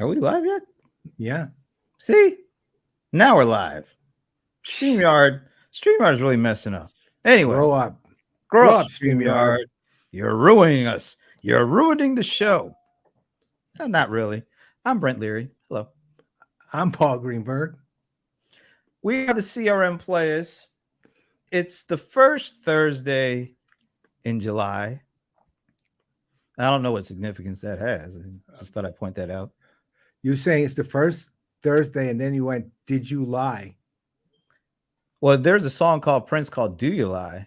Are we live yet? Yeah. See? Now we're live. StreamYard is really messing up. Anyway. Grow up. Grow up, StreamYard. You're ruining us. You're ruining the show. Not really. I'm Brent Leary. Hello. I'm Paul Greenberg. We are the CRM Playaz. It's the first Thursday in July. I don't know what significance that has. I just thought I'd point that out. You're saying it's the first Thursday, and then you went, "Did you lie?" Well, there's a song called Prince called "Do You Lie."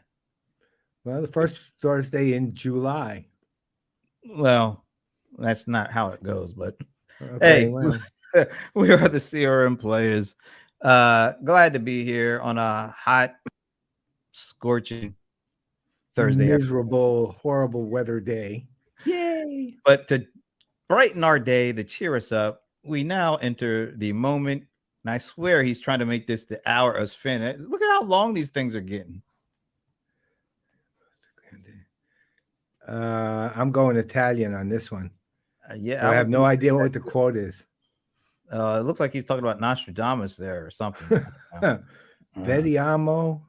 Well, the first Thursday in July. Well, that's not how it goes, but okay, hey, well. we are the CRM Playaz. Glad to be here on a hot, scorching Thursday. Miserable, horrible weather day. Yay! But to brighten our day, to cheer us up, we now enter the moment. And I swear he's trying to make this the hour of Sven. Look at how long these things are getting. I'm going Italian on this one. Yeah, I have no idea what the quote is. It looks like he's talking about Nostradamus there or something. Vediamo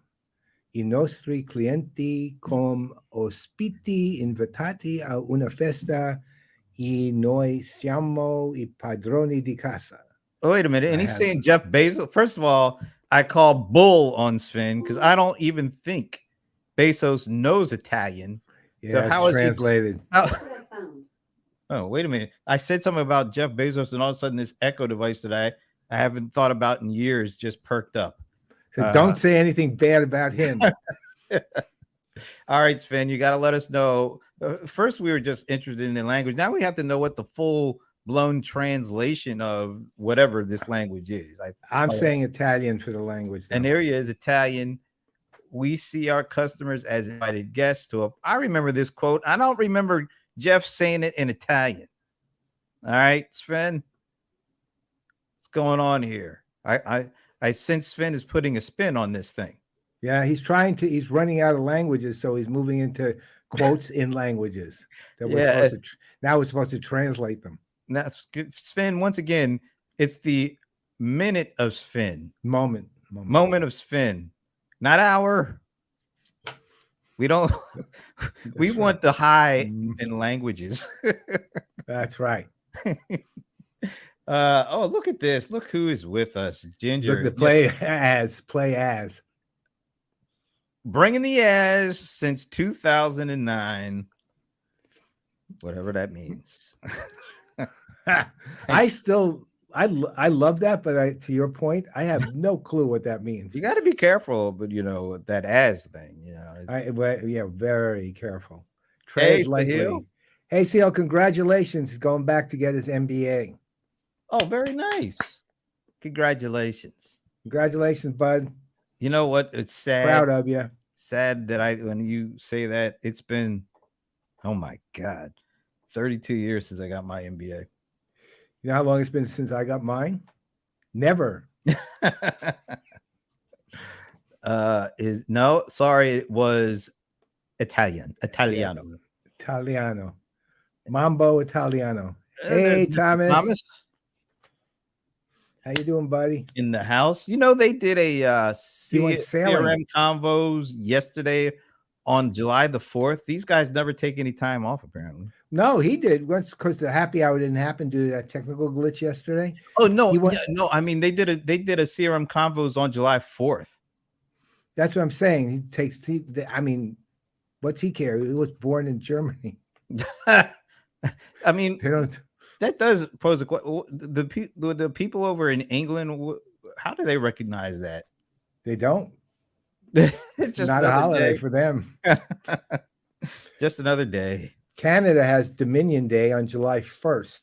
i nostri clienti come ospiti invitati a una festa e noi siamo I padroni di casa. Oh, wait a minute. And he's saying Jeff Bezos. First of all, I call bull on Sven because I don't even think Bezos knows Italian. Yeah, so how is translated? Oh, wait a minute. I said something about Jeff Bezos, and all of a sudden this Echo device that I haven't thought about in years just perked up. So don't say anything bad about him. All right, Sven, you got to let us know. First, we were just interested in the language. Now we have to know what the full-blown translation of whatever this language is. I'm saying Italian for the language. An area is Italian. We see our customers as invited guests to I remember this quote. I don't remember Jeff saying it in Italian. All right, Sven, what's going on here? I sense Sven is putting a spin on this thing. Yeah, he's running out of languages, so he's moving into quotes in languages that now we're supposed to translate them. That's good. Sven, once again, it's the minute of Sven. Moment of Sven, not hour. We don't. We want the high in languages. That's right. Oh, look at this. Look who is with us. Ginger. Look, Playaz. Bringing the as since 2009. Whatever that means. I love that, but to your point, I have no clue what that means. You got to be careful, but that as thing, very careful. Hey, Sahil. Hey, Sahil, congratulations. He's going back to get his MBA. Oh, very nice. Congratulations. Congratulations, bud. You know what? It's sad. Proud of you. Sad that when you say that, it's been, oh my God, 32 years since I got my MBA. You know how long it's been since I got mine? Never. Sorry, it was Italiano. Mambo Italiano. Hey, Thomas. How you doing, buddy? In the house. They did a CRM Convos yesterday on July the 4th. These guys never take any time off, apparently. No, he did once because the happy hour didn't happen due to that technical glitch yesterday. Oh no, no. I mean, they did a CRM Convos on July 4th. That's what I'm saying. What's he care? He was born in Germany. I mean, they don't. That does pose a question. The people over in England, how do they recognize that? They don't. It's just not a holiday for them. Just another day. Canada has Dominion Day on July 1st.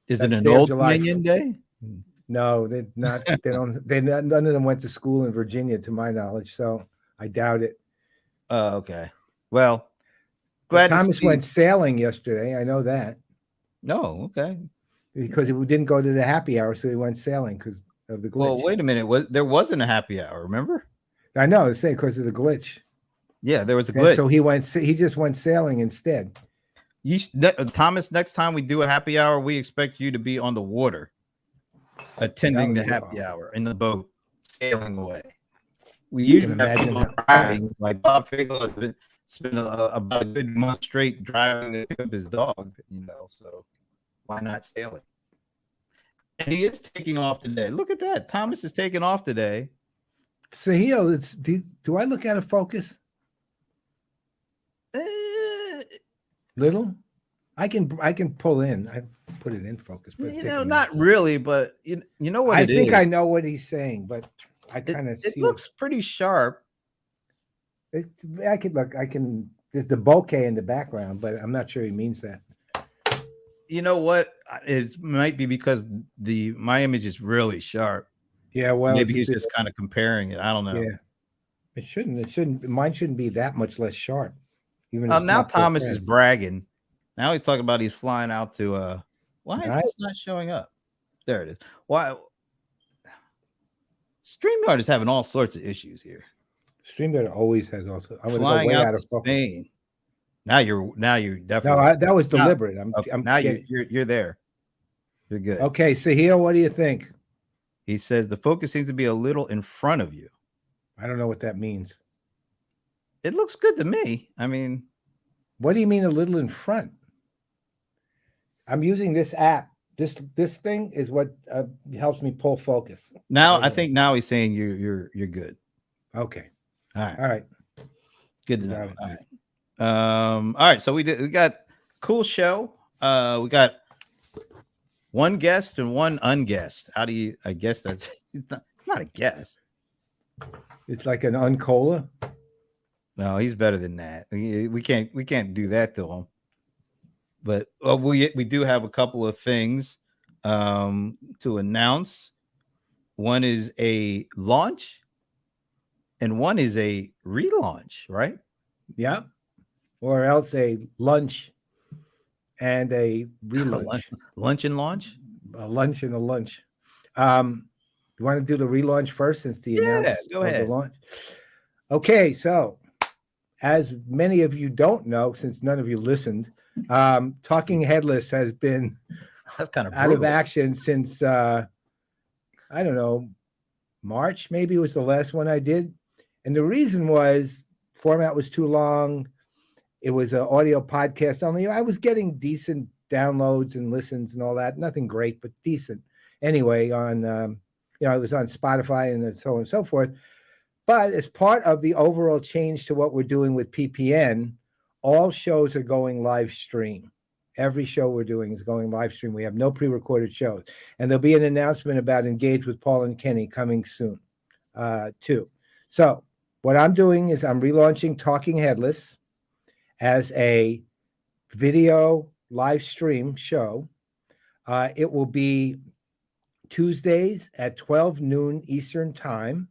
Is it an old Dominion Day? No, they're not. They don't. None of them went to school in Virginia, to my knowledge. So I doubt it. Oh, okay. Well, glad Thomas went sailing yesterday. I know that. No, okay. Because we didn't go to the happy hour, so he went sailing because of the glitch. Well, wait a minute. There wasn't a happy hour, remember? I know. Because of the glitch. Yeah, there was a glitch. So he just went sailing instead. Thomas, next time we do a happy hour, we expect you to be on the water, attending the happy hour in the boat, sailing away. We usually have people driving, like Bob Figel has spent about a good month straight driving to pick up his dog, so why not sailing? And he is taking off today. Look at that. Thomas is taking off today. Sahil, do I look out of focus? Little? I can pull in. I put it in focus. But not really, but you know what I think I know what he's saying, but I kind of it looks pretty sharp. I could look. There's the bokeh in the background, but I'm not sure he means that. You know what? It might be because my image is really sharp. Yeah, well, maybe he's just kind of comparing it. I don't know. Yeah, it shouldn't. Mine shouldn't be that much less sharp. Even now Thomas is bragging. Now he's talking about he's flying out to. Why is this not showing up? There it is. Why? StreamYard is having all sorts of issues here. StreamYard always has also. I'm flying out to Spain. Now you're definitely. No, that was deliberate. Now you're there. You're good. Okay, Sahil, what do you think? He says the focus seems to be a little in front of you. I don't know what that means. It looks good to me. I mean, what do you mean a little in front? I'm using this app. This thing is what helps me pull focus. Now I think now he's saying you're good. Okay. All right. Good to know. All right. All right. So we got cool show. We got one guest and one unguest. How do you? I guess that's it's not a guest. It's like an uncola. No, he's better than that. We can't do that to him. But we do have a couple of things to announce. One is a launch, and one is a relaunch, right? Yeah, or else a lunch and a relaunch. Lunch and launch. A lunch and a lunch. You want to do the relaunch first, since the announcement go ahead. The launch. Okay, so as many of you don't know, since none of you listened. Talking Headless has been out of action since I don't know, March, maybe it was the last one I did. And the reason was format was too long. It was an audio podcast only. I was getting decent downloads and listens and all that. Nothing great, but decent. Anyway, on it was on Spotify and so on and so forth. But as part of the overall change to what we're doing with PPN, all shows are going live stream. Every show we're doing is going live stream. We have no pre-recorded shows. And there'll be an announcement about Engage with Paul and Kenny coming soon, too. So what I'm doing is I'm relaunching Talking Headless as a video live stream show. It will be Tuesdays at 12 noon Eastern time.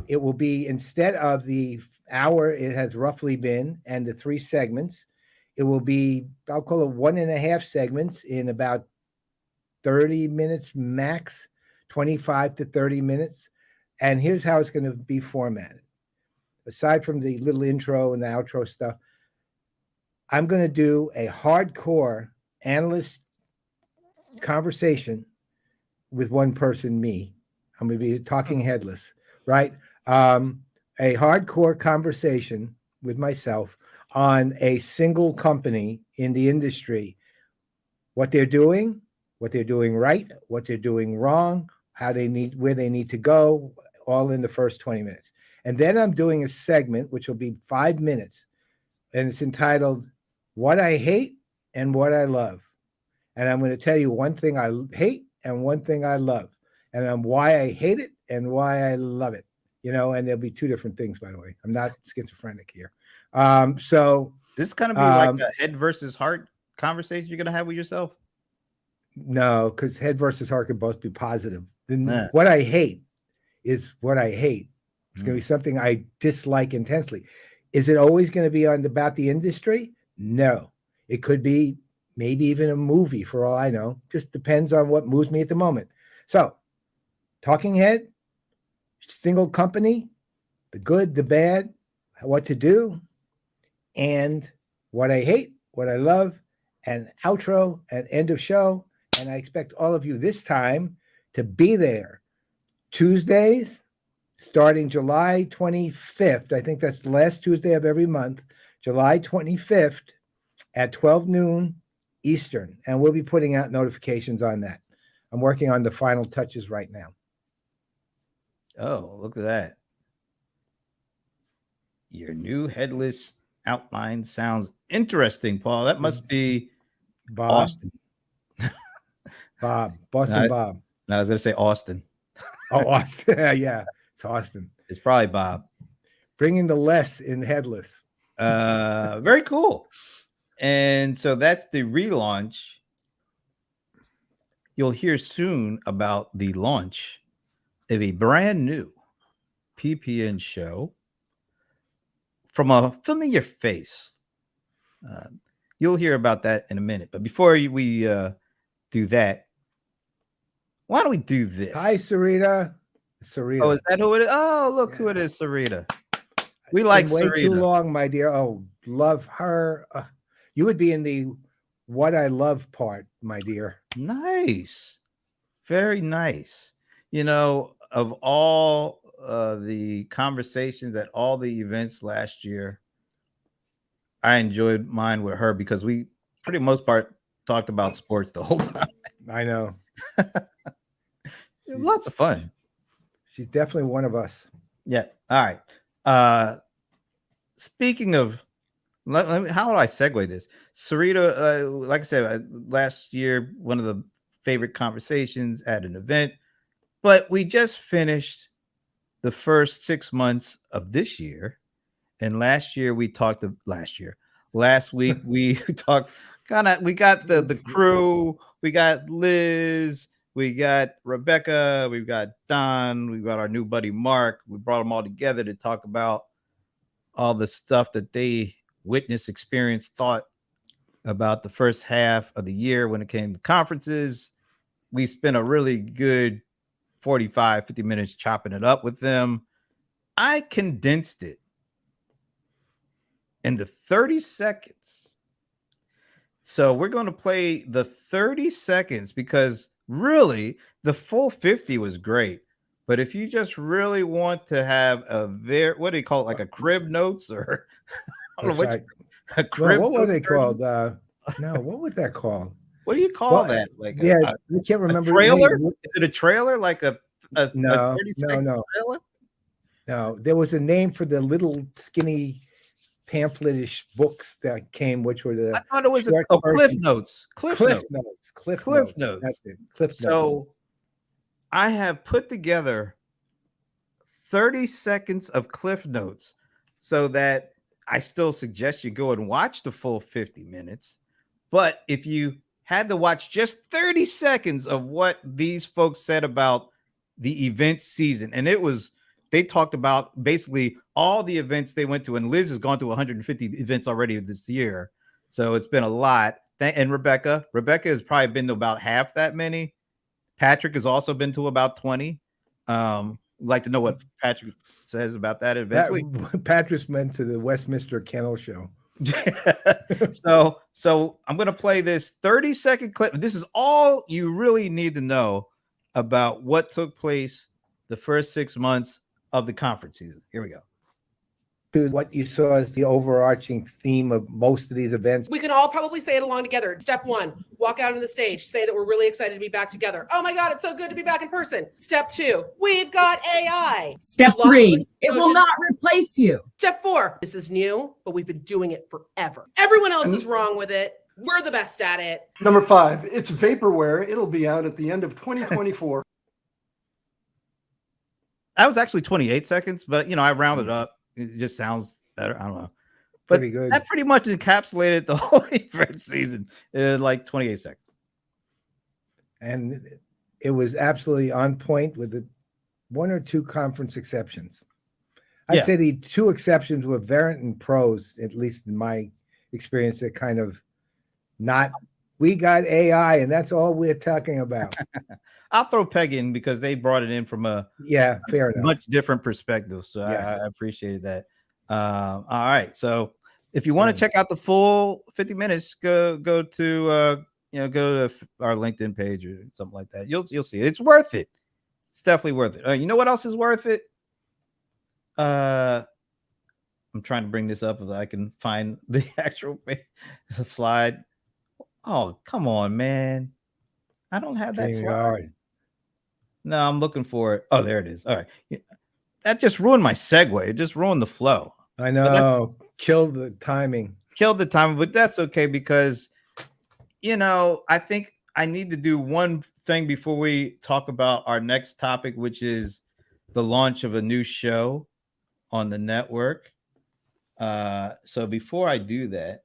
It will be, instead of the hour it has roughly been and the 3 segments, it will be, I'll call it 1.5 segments in about 30 minutes max, 25 to 30 minutes. And here's how it's going to be formatted. Aside from the little intro and the outro stuff, I'm going to do a hardcore analyst conversation with one person, me. I'm going to be Talking Headless, right? A hardcore conversation with myself on a single company in the industry, what they're doing right, what they're doing wrong, where they need to go, all in the first 20 minutes. And then I'm doing a segment, which will be 5 minutes, and it's entitled What I Hate and What I Love. And I'm going to tell you one thing I hate and one thing I love, and why I hate it and why I love it. And there'll be 2 different things, by the way. I'm not schizophrenic here. So this is kind of be like a head versus heart conversation you're going to have with yourself. No, because head versus heart can both be positive. What I hate is what I hate. It's going to be something I dislike intensely. Is it always going to be about the industry? No. It could be maybe even a movie, for all I know. Just depends on what moves me at the moment. So, Talking Head, single company, the good, the bad, what to do, and what I hate what I love, and outro and end of show. And I expect all of you this time to be there Tuesdays, starting July 25th. I think that's the last Tuesday of every month, July 25th at 12 noon Eastern. And we'll be putting out notifications on that. I'm working on the final touches right now. Oh, look at that. Your new headless outline sounds interesting, Paul. That must be Bob. Austin. Boston Bob. No, I was going to say Austin. Oh, Austin. Yeah, it's Austin. It's probably Bob. Bringing the less in headless. Very cool. And so that's the relaunch. You'll hear soon about the launch of a brand new PPN show from a familiar face. You'll hear about that in a minute. But before we do that, why don't we do this? Hi, Sarita. Sarita. Oh, is that who it is? Oh, look who it is, Sarita. We like Sarita. Way too long, my dear. Oh, love her. You would be in the what I love part, my dear. Nice. Very nice. You know, of all the conversations at all the events last year, I enjoyed mine with her because we, for the most part, talked about sports the whole time. I know. Lots of fun. She's definitely one of us. Yeah. All right. Speaking of, how do I segue this? Sarita, like I said, last year, one of the favorite conversations at an event, but we just finished the first 6 months of this year. And last week we talked, we talked we got the crew, we got Liz, we got Rebecca, we've got Don, we've got our new buddy Mark. We brought them all together to talk about all the stuff that they witnessed, experienced, thought about the first half of the year when it came to conferences. We spent a really good 45, 50 minutes chopping it up with them. I condensed it into 30 seconds. So we're going to play the 30 seconds because really the full 50 was great. But if you just really want to have what do you call it? Like a crib notes or I don't know what, a crib. What were they called? No, what was that called? What do you call that? Like I can't remember. A trailer? Is it a trailer? Like a no, 30-second trailer? No, there was a name for the little skinny pamphlet-ish books that came, which were the. I thought it was Cliff Notes. Cliff Notes. That's it. Cliff Notes. So I have put together 30 seconds of Cliff Notes so that I still suggest you go and watch the full 50 minutes. But if you had to watch just 30 seconds of what these folks said about the event season, and they talked about basically all the events they went to, and Liz has gone to 150 events already this year. So it's been a lot. And Rebecca has probably been to about half that many. Patrick has also been to about 20. I'd like to know what Patrick says about that eventually. Patrick's meant to the Westminster Kennel Show. So I'm going to play this 30-second clip. This is all you really need to know about what took place the first 6 months of the conference season. Here we go. What you saw is the overarching theme of most of these events. We can all probably say it along together. Step 1, walk out on the stage, say that we're really excited to be back together. Oh my God, it's so good to be back in person. Step 2, we've got AI. Step 3, it will not replace you. Step 4, this is new, but we've been doing it forever. Everyone else is wrong with it. We're the best at it. Number 5, it's vaporware. It'll be out at the end of 2024. That was actually 28 seconds, but I rounded up. It just sounds better. I don't know. But pretty good. That pretty much encapsulated the whole event season in like 28 seconds. And it was absolutely on point with the 1 or 2 conference exceptions. I'd say the 2 exceptions were Verint and Pros, at least in my experience, that kind of we got AI and that's all we're talking about. I'll throw Peg in because they brought it in from fair enough, much different perspective. So I appreciated that. All right. So If you want to check out the full 50 minutes, go to go to our LinkedIn page or something like that. You'll see it. It's worth it. It's definitely worth it. You know what else is worth it? I'm trying to bring this up if I can find the actual slide. Oh, come on, man. I don't have that slide. No, I'm looking for it. Oh, there it is. All right. That just ruined my segue. It just ruined the flow. I know. Killed the timing. But that's okay because, I think I need to do one thing before we talk about our next topic, which is the launch of a new show on the network. So before I do that,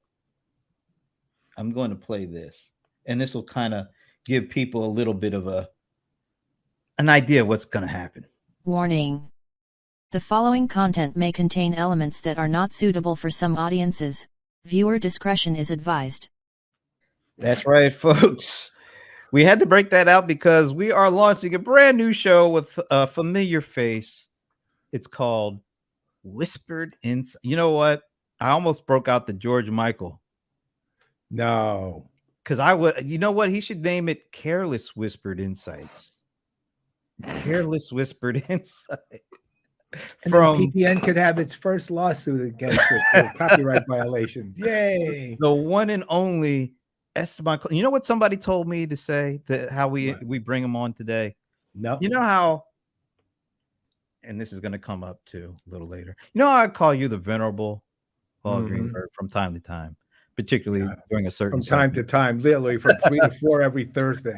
I'm going to play this, and this will kind of give people a little bit of an idea of what's going to happen. Warning. The following content may contain elements that are not suitable for some audiences. Viewer discretion is advised. That's right, folks. We had to break that out because we are launching a brand new show with a familiar face. It's called Whispered Insight. You know what? I almost broke out the George Michael. No. Because I would, you know what? He should name it Careless Whispered Insights. Careless Whispered Insight. From PPN could have its first lawsuit against it for copyright violations. Yay! The one and only Esteban. You know what somebody told me to say, that how we bring him on today? No. You know how, and this is going to come up too a little later. You know how I call you the Venerable Paul Greenberg from time to time, particularly during a certain time to time, literally from 3 to 4 every Thursday.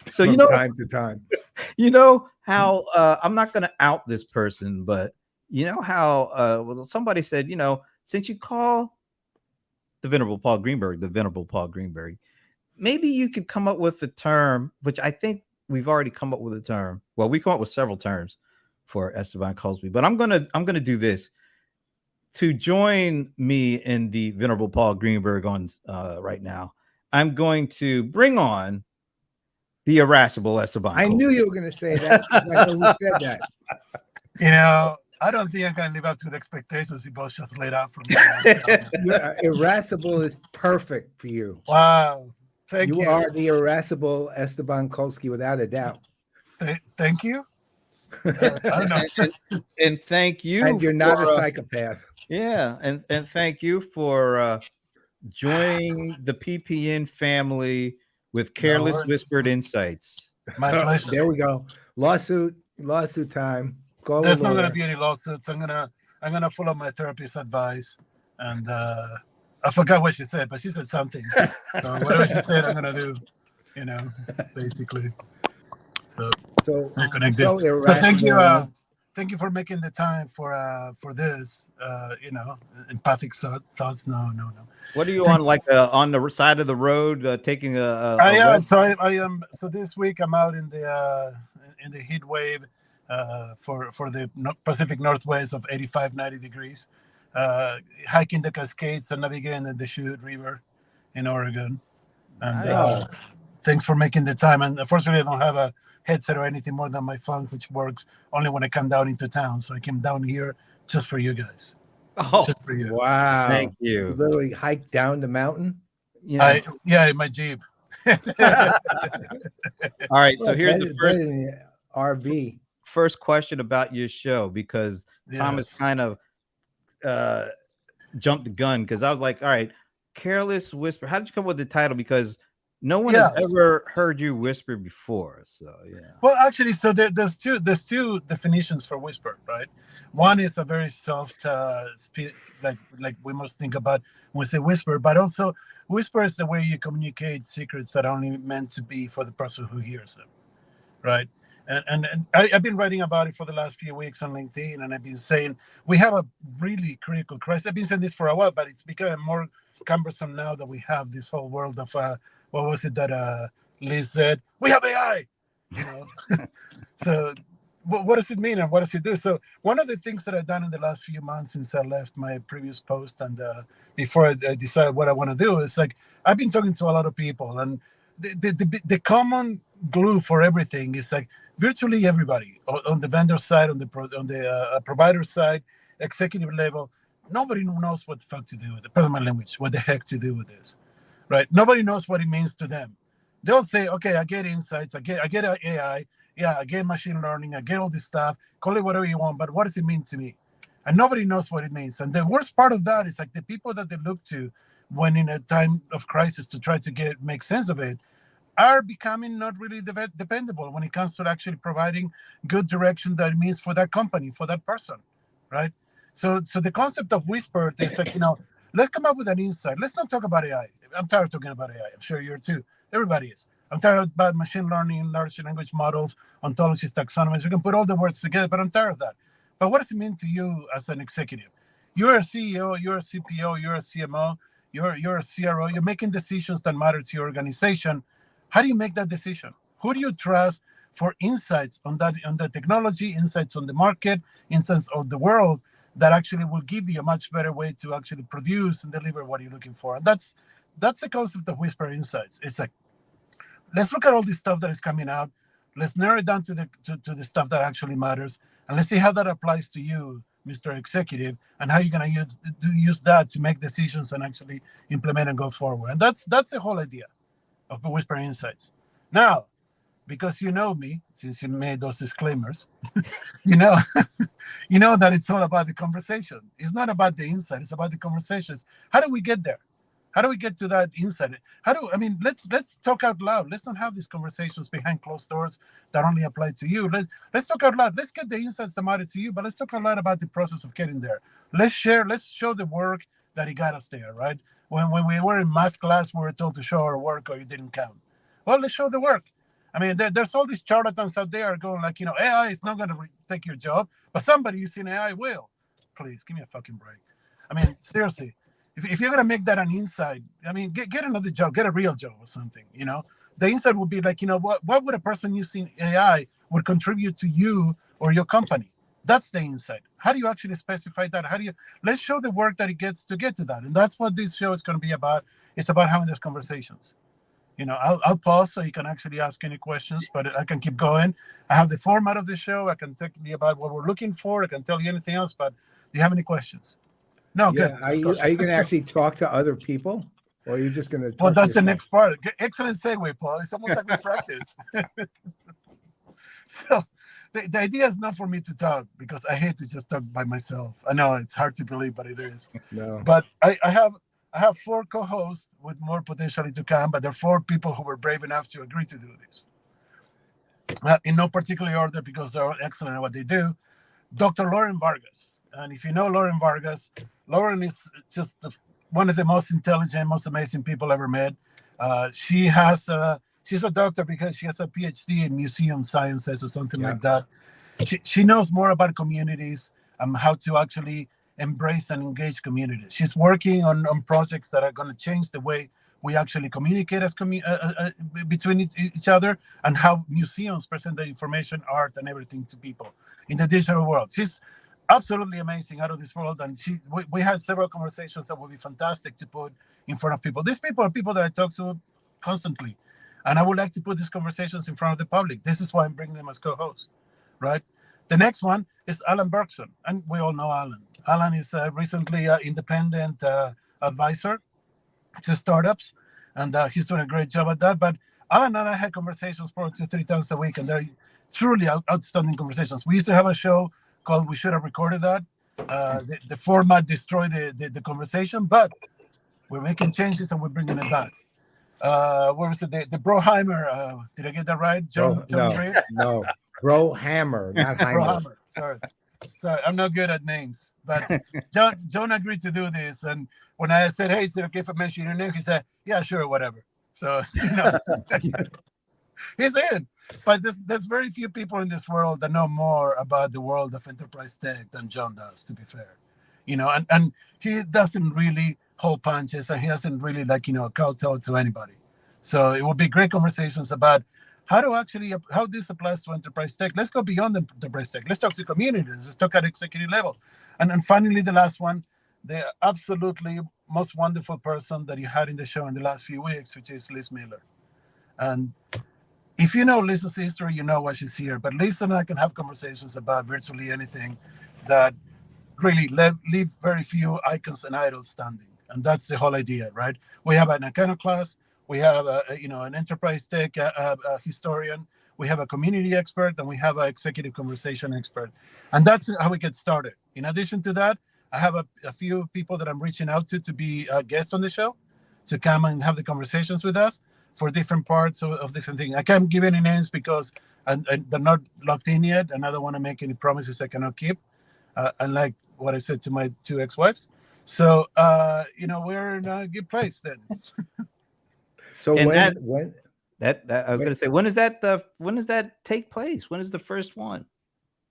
So time to time. You know how I'm not going to out this person, but you know how somebody said, since you call the Venerable Paul Greenberg, maybe you could come up with a term, which I think we've already come up with a term. Well, we come up with several terms for Esteban Kolsky, but I'm gonna do this to join me in the Venerable Paul Greenberg on right now. I'm going to bring on the irascible Esteban Kolsky. I knew you were going to say that. I know who said that. I don't think I can live up to the expectations you both just laid out for me. Irascible is perfect for you. Wow. Thank you. You are the irascible Esteban Kolsky without a doubt. Thank you. I don't know. And thank you. And you're not a psychopath. Yeah. And thank you for joining the PPN family with Careless Whispered Insights. My pleasure. There we go. Lawsuit time. There's not going to be any lawsuits. I'm gonna follow my therapist's advice, and I forgot what she said, but she said something. So whatever she said, I'm gonna do. Basically. So thank you for making the time for this. Empathic thoughts. No. What are you on, like on the side of the road, taking a? I am. So this week I'm out in the heat wave for the Pacific Northwest of 85, 90 degrees, hiking the Cascades and navigating the Deschutes River in Oregon. And thanks for making the time. And unfortunately, I don't have a headset or anything more than my phone, which works only when I come down into town. So I came down here just for you guys. Oh, just for you. Wow. Thank you. You literally hiked down the mountain? Yeah, in my Jeep. All right. So here's the first RV. First question about your show, because Thomas kind of jumped the gun, because I was like, all right, Careless Whisper. How did you come up with the title? Because no one has ever heard you whisper before. So Well, actually, so there's two definitions for whisper, right? One is a very soft speech, like we must think about when we say whisper, but also whisper is the way you communicate secrets that are only meant to be for the person who hears them, right? And I've been writing about it for the last few weeks on LinkedIn, and I've been saying we have a really critical crisis. I've been saying this for a while, but it's becoming more cumbersome now that we have this whole world of what was it that Liz said? We have AI. So what does it mean and what does it do? So one of the things that I've done in the last few months since I left my previous post and before I decided what I want to do is, like, I've been talking to a lot of people, and the common glue for everything is, like, virtually everybody on the vendor side, on the provider side, executive level, nobody knows what the fuck to do with it. Pardon my language. What the heck to do with this, right? Nobody knows what it means to them. They'll say, okay, I get insights, I get AI, yeah, I get machine learning, I get all this stuff, call it whatever you want, but what does it mean to me? And nobody knows what it means. And the worst part of that is like the people that they look to when in a time of crisis to try to make sense of it are becoming not really dependable when it comes to actually providing good direction that it means for that company, for that person, right? So the concept of whisper is like, let's come up with an insight. Let's not talk about AI. I'm tired of talking about AI. I'm sure you're too. Everybody is. I'm tired about machine learning, large language models, ontologies, taxonomies. We can put all the words together, but I'm tired of that. But what does it mean to you as an executive? You're a CEO, you're a CPO, you're a CMO, you're a CRO. You're making decisions that matter to your organization. How do you make that decision? Who do you trust for insights on the technology, insights on the market, insights of the world that actually will give you a much better way to actually produce and deliver what you're looking for? And that's the concept of Whisper Insights. It's like, let's look at all this stuff that is coming out. Let's narrow it down to the stuff that actually matters, and let's see how that applies to you, Mr. Executive, and how you're going to use that to make decisions and actually implement and go forward. And that's the whole idea of Whisper Insights. Now, because you know me, since you made those disclaimers, you know that it's all about the conversation. It's not about the insight. It's about the conversations. How do we get there? How do we get to that insight? Let's talk out loud. Let's not have these conversations behind closed doors that only apply to you. Let's talk out loud. Let's get the insights that matter to you, but let's talk out loud about the process of getting there. Let's show the work that it got us there, right? When we were in math class, we were told to show our work or you didn't count. Well, let's show the work. I mean, there's all these charlatans out there going like, AI is not going to take your job, but somebody using AI will. Please, give me a fucking break. I mean, seriously. If you're going to make that an insight, I mean, get another job, get a real job or something, The insight would be like, what would a person using AI would contribute to you or your company? That's the insight. How do you actually specify that? Let's show the work that it gets to get to that. And that's what this show is going to be about. It's about having those conversations. I'll pause so you can actually ask any questions, but I can keep going. I have the format of the show. I can tell you about what we're looking for. I can tell you anything else, but do you have any questions? No, yeah. good. Are you going to actually talk to other people, or are you just going to? Well, that's the next part. Excellent segue, Paul. It's almost like we practice. So, the idea is not for me to talk because I hate to just talk by myself. I know it's hard to believe, but it is. No. But I have 4 co-hosts with more potentially to come, but there are 4 people who were brave enough to agree to do this. In no particular order because they're all excellent at what they do. Dr. Lauren Vargas. And if you know Lauren Vargas, Lauren is just one of the most intelligent, most amazing people ever met. She's a doctor because she has a PhD in museum sciences or something like that. She knows more about communities and how to actually embrace and engage communities. She's working on projects that are going to change the way we actually communicate as between each other and how museums present the information, art, and everything to people in the digital world. She's absolutely amazing, out of this world, and we had several conversations that would be fantastic to put in front of people. These people are people that I talk to constantly, and I would like to put these conversations in front of the public. This is why I'm bringing them as co-host, right? The next one is Alan Bergson, and we all know Alan. Alan is recently independent advisor to startups, and he's doing a great job at that. But Alan and I had conversations probably 2-3 times a week, and they're truly outstanding conversations. We used to have a show called We Should Have Recorded That. The format destroyed the conversation, but we're making changes and we're bringing it back. What was it? The Broheimer. Did I get that right? John Reed? No. Brohammer, not Heimer. Brohammer. Sorry, I'm not good at names. But John agreed to do this. And when I said, hey, is it okay if I mention your name? He said, yeah, sure, whatever. So, he's in. But there's very few people in this world that know more about the world of enterprise tech than John does, to be fair. And he doesn't really hold punches, and he doesn't really kowtow to anybody. So it will be great conversations about how this applies to enterprise tech. Let's go beyond the enterprise tech. Let's talk to communities. Let's talk at executive level. And finally, the last one, the absolutely most wonderful person that you had in the show in the last few weeks, which is Liz Miller. And if you know Liz's history, you know why she's here. But Liz and I can have conversations about virtually anything that really leave very few icons and idols standing. And that's the whole idea, right? We have an iconoclast, we have an enterprise tech historian, we have a community expert, and we have an executive conversation expert. And that's how we get started. In addition to that, I have a few people that I'm reaching out to be guests on the show, to come and have the conversations with us for different parts of different things. I can't give any names because they're not locked in yet, and I don't want to make any promises I cannot keep, unlike what I said to my 2 ex-wives. So, we're in a good place then. So And when I was going to say, when does that take place? When is the first one?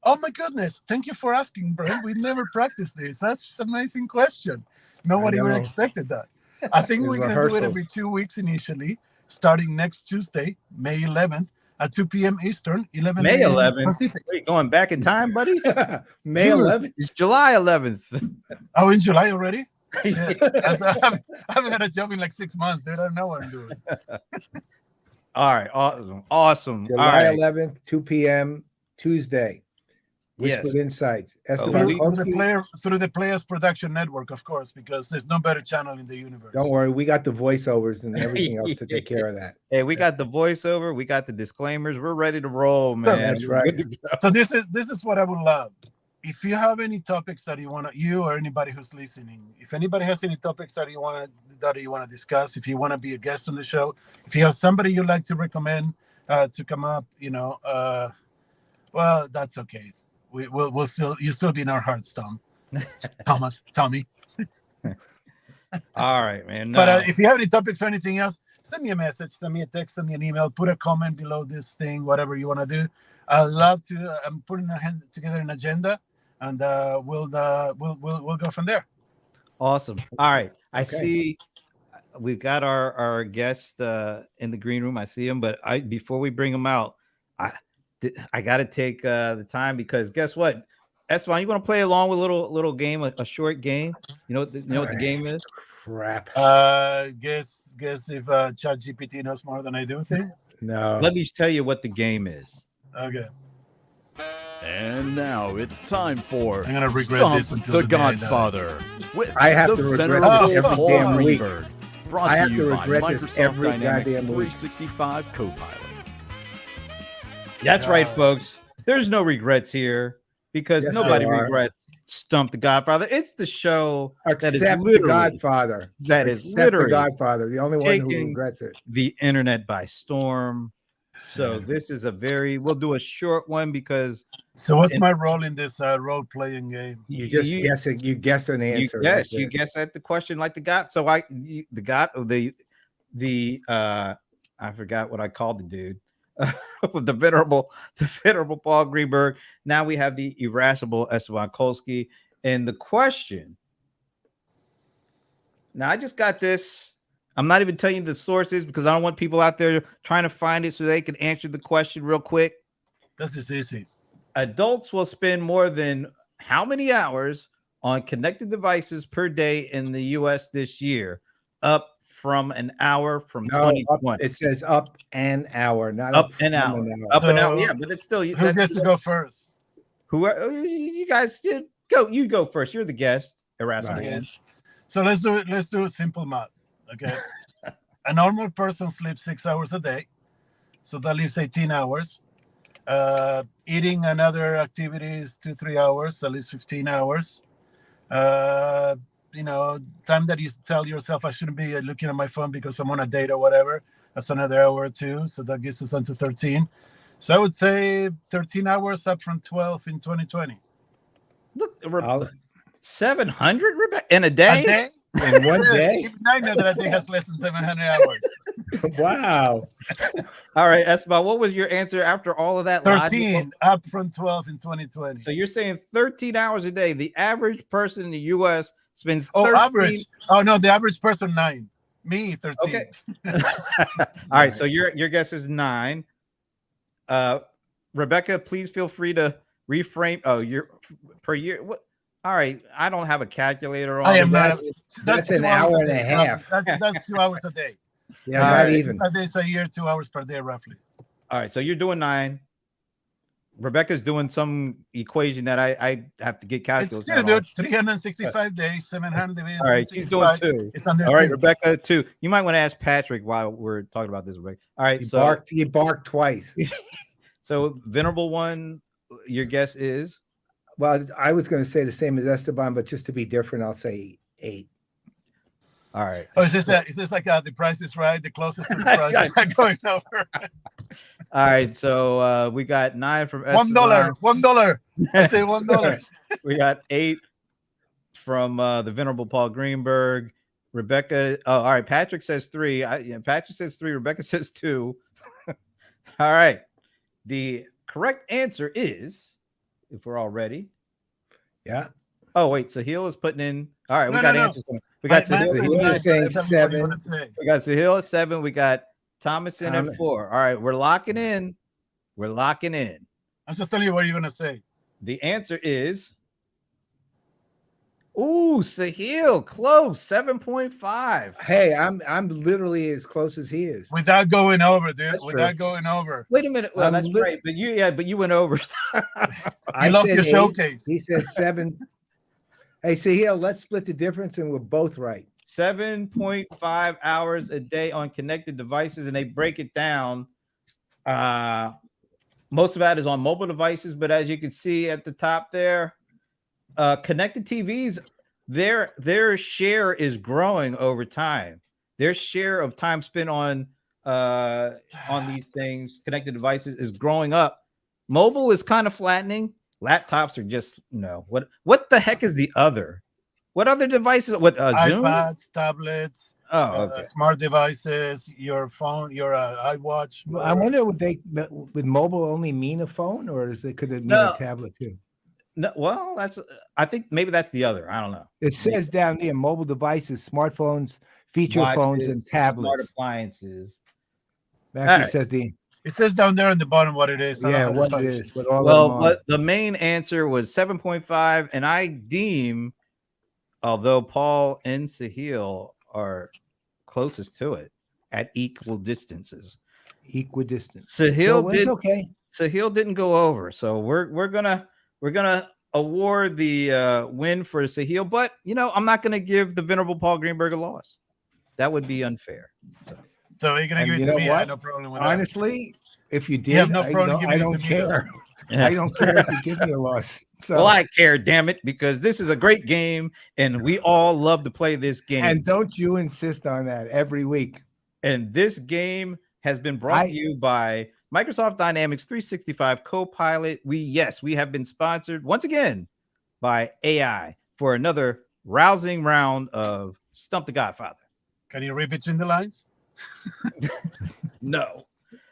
Oh my goodness! Thank you for asking, Brent. We never practiced this. That's an amazing question. Nobody would have expected that. I think we're going to do it every 2 weeks initially, starting next Tuesday, May 11th at 2 p.m. Eastern, 11 May a.m. 11th. Pacific. Are you going back in time, buddy? May 11th. It's July 11th. Oh, in July already? I haven't had a job in like 6 months, dude. I don't know what I'm doing. All right, awesome. July All right. 11th, 2 p.m. Tuesday. Yes. Whispered Insights. Esteban Through the Playaz Production Network, of course, because there's no better channel in the universe. Don't worry, we got the voiceovers and everything else to take care of that. Hey, we got the voiceover, we got the disclaimers. We're ready to roll, man. That's We're right. good to go. So this is what I would love. If you have any topics that you or anybody who's listening, if anybody has any topics that you want to discuss, if you want to be a guest on the show, if you have somebody you'd like to recommend to come up, well, that's okay. You'll still be in our hearts, Tommy. All right, man. But if you have any topics or anything else, send me a message, send me a text, send me an email, put a comment below this thing, whatever you want to do. I'd love to. I'm putting together an agenda, and we'll go from there. Awesome. All right. I see we've got our guest in the green room. I see him, but before we bring him out, I got to take the time, because guess what? Esteban, you want to play along with a little game, a short game? You know what the game is? Crap. Guess if ChatGPT knows more than I do. Thing? No. Let me tell you what the game is. Okay. And now it's time for I'm gonna regret Stump this until the the day I die. Godfather. With I have the to regret venerable this every Paul damn week. Greenberg. Brought I to have you to by regret this Microsoft every Dynamics goddamn week. 365 Copilot. That's right, folks. There's no regrets here, because Yes, nobody there are. regrets Stump the Godfather. It's the show that is Except the literally Godfather. that is Except the literally Godfather, the only one who taking regrets it. the internet by storm. So this is we'll do a short one, because So what's my role in this role-playing game? You just guess it. You guess an answer. you guess at the question like the God. So I forgot what I called the dude. the venerable Paul Greenberg. Now we have the irascible Esteban Kolsky. And the question. Now I just got this. I'm not even telling you the sources, because I don't want people out there trying to find it so they can answer the question real quick. This is easy. Adults will spend more than how many hours on connected devices per day in the U.S. this year? Up from an hour from 2020. It says up an hour, not up an hour. Up an hour. Yeah, but it's still. Who gets to go first? You guys go. You go first. You're the guest. Irascible. Right. So let's do a simple math. Okay. A normal person sleeps 6 hours a day, so that leaves 18 hours. Eating and other activities 2-3 hours, that leaves 15 hours. Time that you tell yourself I shouldn't be looking at my phone because I'm on a date or whatever, that's another hour or two, so that gets us into 13. So I would say 13 hours up from 12 in 2020. Look, 700 in a day? A day? In one day? Even I know that I think has less than 700 hours. Wow. All right, Esteban, what was your answer after all of that? 13 logical? up from 12 in 2020. So you're saying 13 hours a day. The average person in the U.S. spends 13. Average. Oh, no, the average person 9. Me, 13. Okay. All right, so your guess is 9. Rebecca, please feel free to reframe. Oh, you're per year. What? All right, I don't have a calculator on. I am not. That's an hour and a half. That's 2 hours a day. Yeah, not even. 5 days a year, 2 hours per day, roughly. All right, so you're doing 9. Rebecca's doing some equation that I have to get It's calculus. still, dude, 365 days, 700 divided. All right, she's doing 2. It's under All right, 2. Rebecca, 2. You might want to ask Patrick while we're talking about this, Rebecca. All right, You barked twice. So Venerable One, your guess is? Well, I was going to say the same as Esteban, but just to be different, I'll say 8. All right. Oh, is this like the Price is Right? The closest to the price is not going over. All right, so we got 9 from $1. Esteban. $1. I say $1. We got 8 from the Venerable Paul Greenberg. Rebecca. Oh, all right. Patrick says 3. Patrick says 3. Rebecca says 2. All right. The correct answer is, if we're all ready. Yeah. Oh, wait. Sahil is putting in. All right. We No, got no, no. answers. We got Sahil is saying 7. We got Sahil at 7. We got Thomas in at 4. All right. We're locking in. We're locking in. I'm just telling you what you're going to say. The answer is. Ooh, Sahil, close, 7.5. Hey, I'm literally as close as he is. Without going over, dude. That's Without true. going over. Wait a minute. Well, that's right. But you went over. I lost your 8. showcase. He said 7. Hey, Sahil, let's split the difference, and we're both right. 7.5 hours a day on connected devices, and they break it down. Most of that is on mobile devices, but as you can see at the top there, connected TVs, their share is growing over time. Their share of time spent on these things, connected devices, is growing up. Mobile is kind of flattening. Laptops are just what the heck is the other? What other devices? What Zoom? iPads, tablets, okay. Smart devices, your phone, your iWatch. I wonder would mobile only mean a phone, or could it mean a tablet too? No, well, I think maybe that's the other. I don't know. It says down there mobile devices, smartphones, feature Watches, phones, and tablets. Smart appliances. Actually, It says down there on the bottom what it is. Yeah, what it is. But the main answer was 7.5, and I deem, although Paul and Sahil are closest to it at equal distances. Equidistant. Sahil didn't go over, so we're gonna award the win for Sahil, but I'm not gonna give the Venerable Paul Greenberg a loss. That would be unfair. So you're gonna give it to me? I have no problem with that. Honestly, if you did, You have no problem I don't care. I don't care if you give me a loss. So, well, I care, damn it, because this is a great game, and we all love to play this game. And don't you insist on that every week. And this game has been brought to you by Microsoft Dynamics 365 Copilot. We have been sponsored once again by AI for another rousing round of Stump the Godfather. Can you read between the lines? No.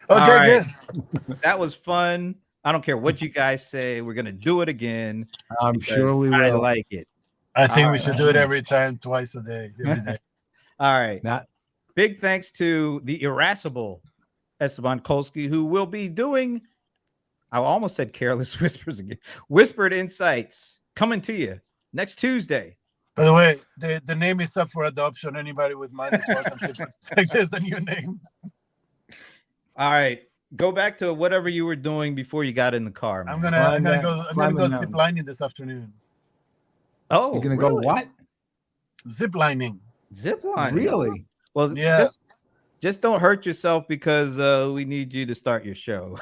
Okay, good. That was fun. I don't care what you guys say. We're gonna do it again. I'm sure we will. I like it. I think we should do it every time, twice a day, every day. All right. Big thanks to the irascible Esteban Kolsky, who will be doing, I almost said Careless Whispers again, Whispered Insights, coming to you next Tuesday. By the way, the name is up for adoption. Anybody with money is welcome to suggest a new name. All right. Go back to whatever you were doing before you got in the car, man. I'm gonna go zip lining this afternoon. Oh, you're gonna go what? Zip lining. Zip lining. Really? Well, yeah. Just don't hurt yourself, because we need you to start your show.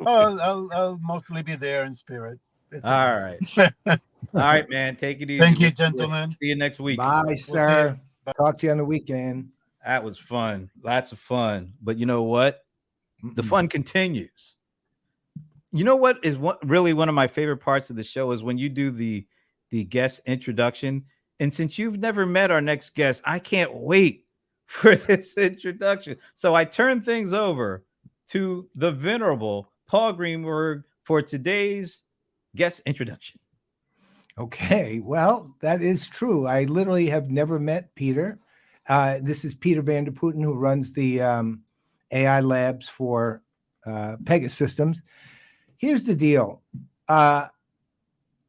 I'll mostly be there in spirit. All right. All right, man. Take it easy. Thank you, gentlemen. See you next week. Bye, sir. Talk to you on the weekend. That was fun. Lots of fun. But you know what? The fun continues. You know what is really one of my favorite parts of the show is when you do the guest introduction. And since you've never met our next guest, I can't wait for this introduction. So I turn things over to the Venerable Paul Greenberg for today's guest introduction. Okay, well, that is true. I literally have never met Peter. This is Peter van der Putten, who runs the AI labs for Pegasystems. Here's the deal.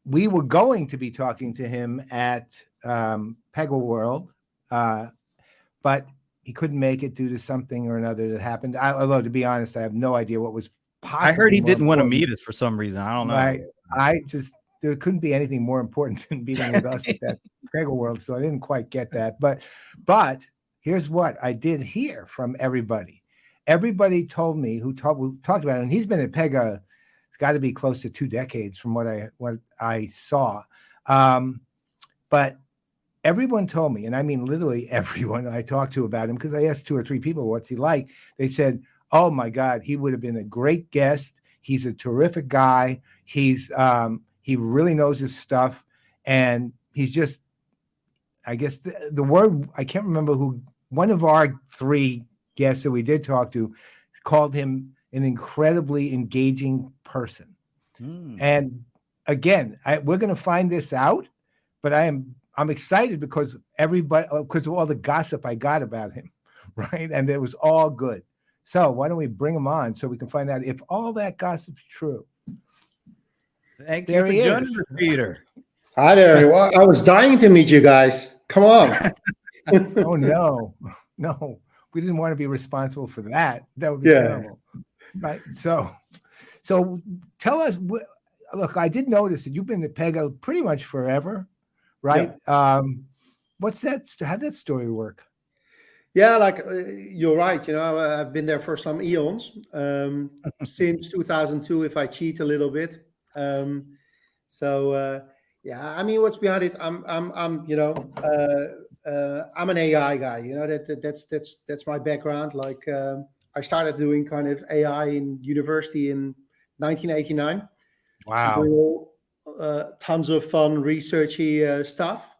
We were going to be talking to him at Pega World, but he couldn't make it due to something or another that happened. Although, to be honest, I have no idea what was I heard he more didn't want to important. meet us for some reason. I don't know. I just, there couldn't be anything more important than meeting with us at that Pega World, so I didn't quite get that. But here's what I did hear from everybody. Everybody told me who talked about it, and he's been at Pega. It's got to be close to 2 decades from what I saw. But everyone told me, and I mean literally everyone I talked to about him, because I asked 2 or 3 people what's he like. They said, "Oh my God, he would have been a great guest. He's a terrific guy. He really knows his stuff, and he's just." I guess the word, I can't remember who, one of our 3 guests that we did talk to called him an incredibly engaging person. And again, we're going to find this out, but I'm excited because because of all the gossip I got about him, right? And it was all good. So why don't we bring him on so we can find out if all that gossip's true? Thank you for joining us, Peter. Hi there. Well, I was dying to meet you guys. Come on. Oh no, we didn't want to be responsible for that. That would be terrible. Right. So tell us. Look, I did notice that you've been at Pega pretty much forever, right? Yeah. What's that? How'd that story work? Yeah, like you're right. You know, I've been there for some eons, since 2002. If I cheat a little bit, yeah, I mean, what's behind it? I'm an AI guy. You know, that's my background. Like, I started doing kind of AI in university in 1989. Wow. Tons of fun, researchy stuff.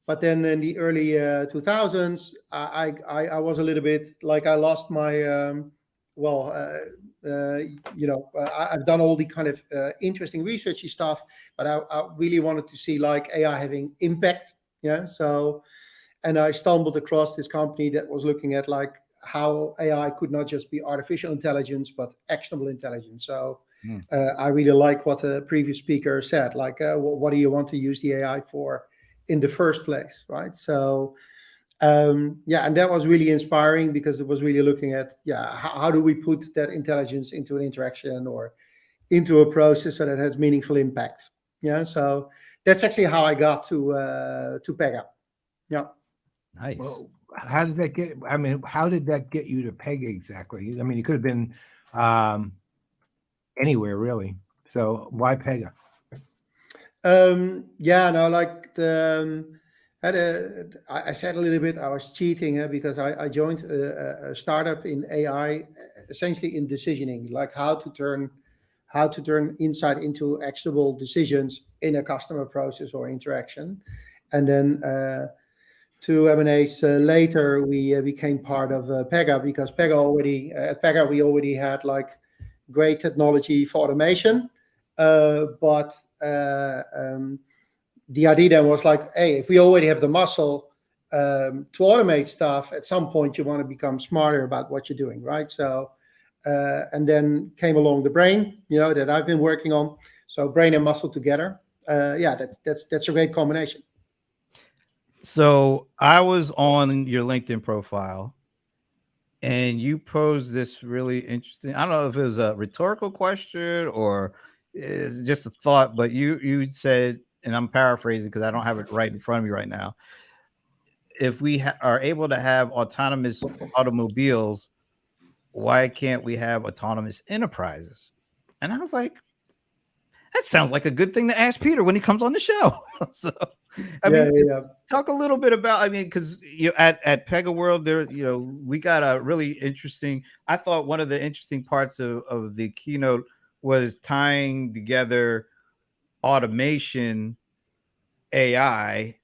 But then in the early 2000s, I was a little bit like I lost my I've done all the kind of interesting researchy stuff, but I really wanted to see like AI having impact. Yeah. So, and I stumbled across this company that was looking at like how AI could not just be artificial intelligence, but actionable intelligence. So I really like what the previous speaker said, like, what do you want to use the AI for in the first place, right? So, and that was really inspiring because it was really looking at, how do we put that intelligence into an interaction or into a process so that has meaningful impact? Yeah, so that's actually how I got to Pega. Yeah. Nice. Well, how did that get? I mean, how did that get you to Pega exactly? I mean, you could have been anywhere really. So why Pega? I said a little bit, I was cheating because I joined a startup in AI, essentially in decisioning, like how to turn insight into actionable decisions in a customer process or interaction. And then 2 M&As later, we became part of Pega because at Pega we already had like great technology for automation, but the idea then was like, hey, if we already have the muscle to automate stuff, at some point you want to become smarter about what you're doing, right? So, and then came along the brain, that I've been working on. So brain and muscle together. That's a great combination. So I was on your LinkedIn profile and you posed this really interesting, I don't know if it was a rhetorical question or it's just a thought, but you said, and I'm paraphrasing because I don't have it right in front of me right now. If we are able to have autonomous automobiles, why can't we have autonomous enterprises? And I was like, that sounds like a good thing to ask Peter when he comes on the show. So, talk a little bit about, because at Pega World, there, we got a really interesting, I thought one of the interesting parts of the keynote was tying together automation, AI,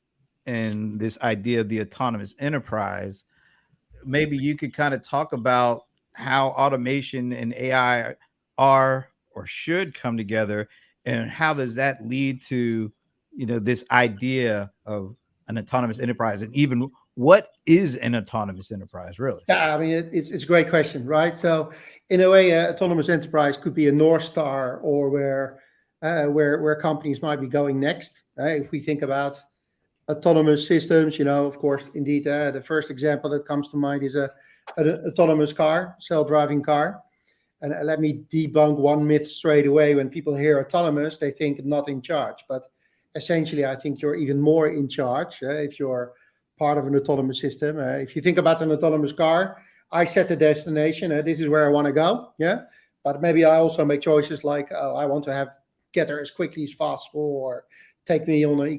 and this idea of the autonomous enterprise. Maybe you could kind of talk about how automation and AI are or should come together, and how does that lead to, this idea of an autonomous enterprise, and even what is an autonomous enterprise, really? Yeah, I mean, it's a great question, right? So in a way, autonomous enterprise could be a North Star, or where companies might be going next. If we think about autonomous systems, of course, indeed, the first example that comes to mind is an autonomous car, self-driving car. And let me debunk one myth straight away. When people hear autonomous, they think not in charge. But essentially, I think you're even more in charge if you're part of an autonomous system. If you think about an autonomous car, I set the destination. This is where I want to go. Yeah. But maybe I also make choices like, I want to get there as quickly as possible, or take me on a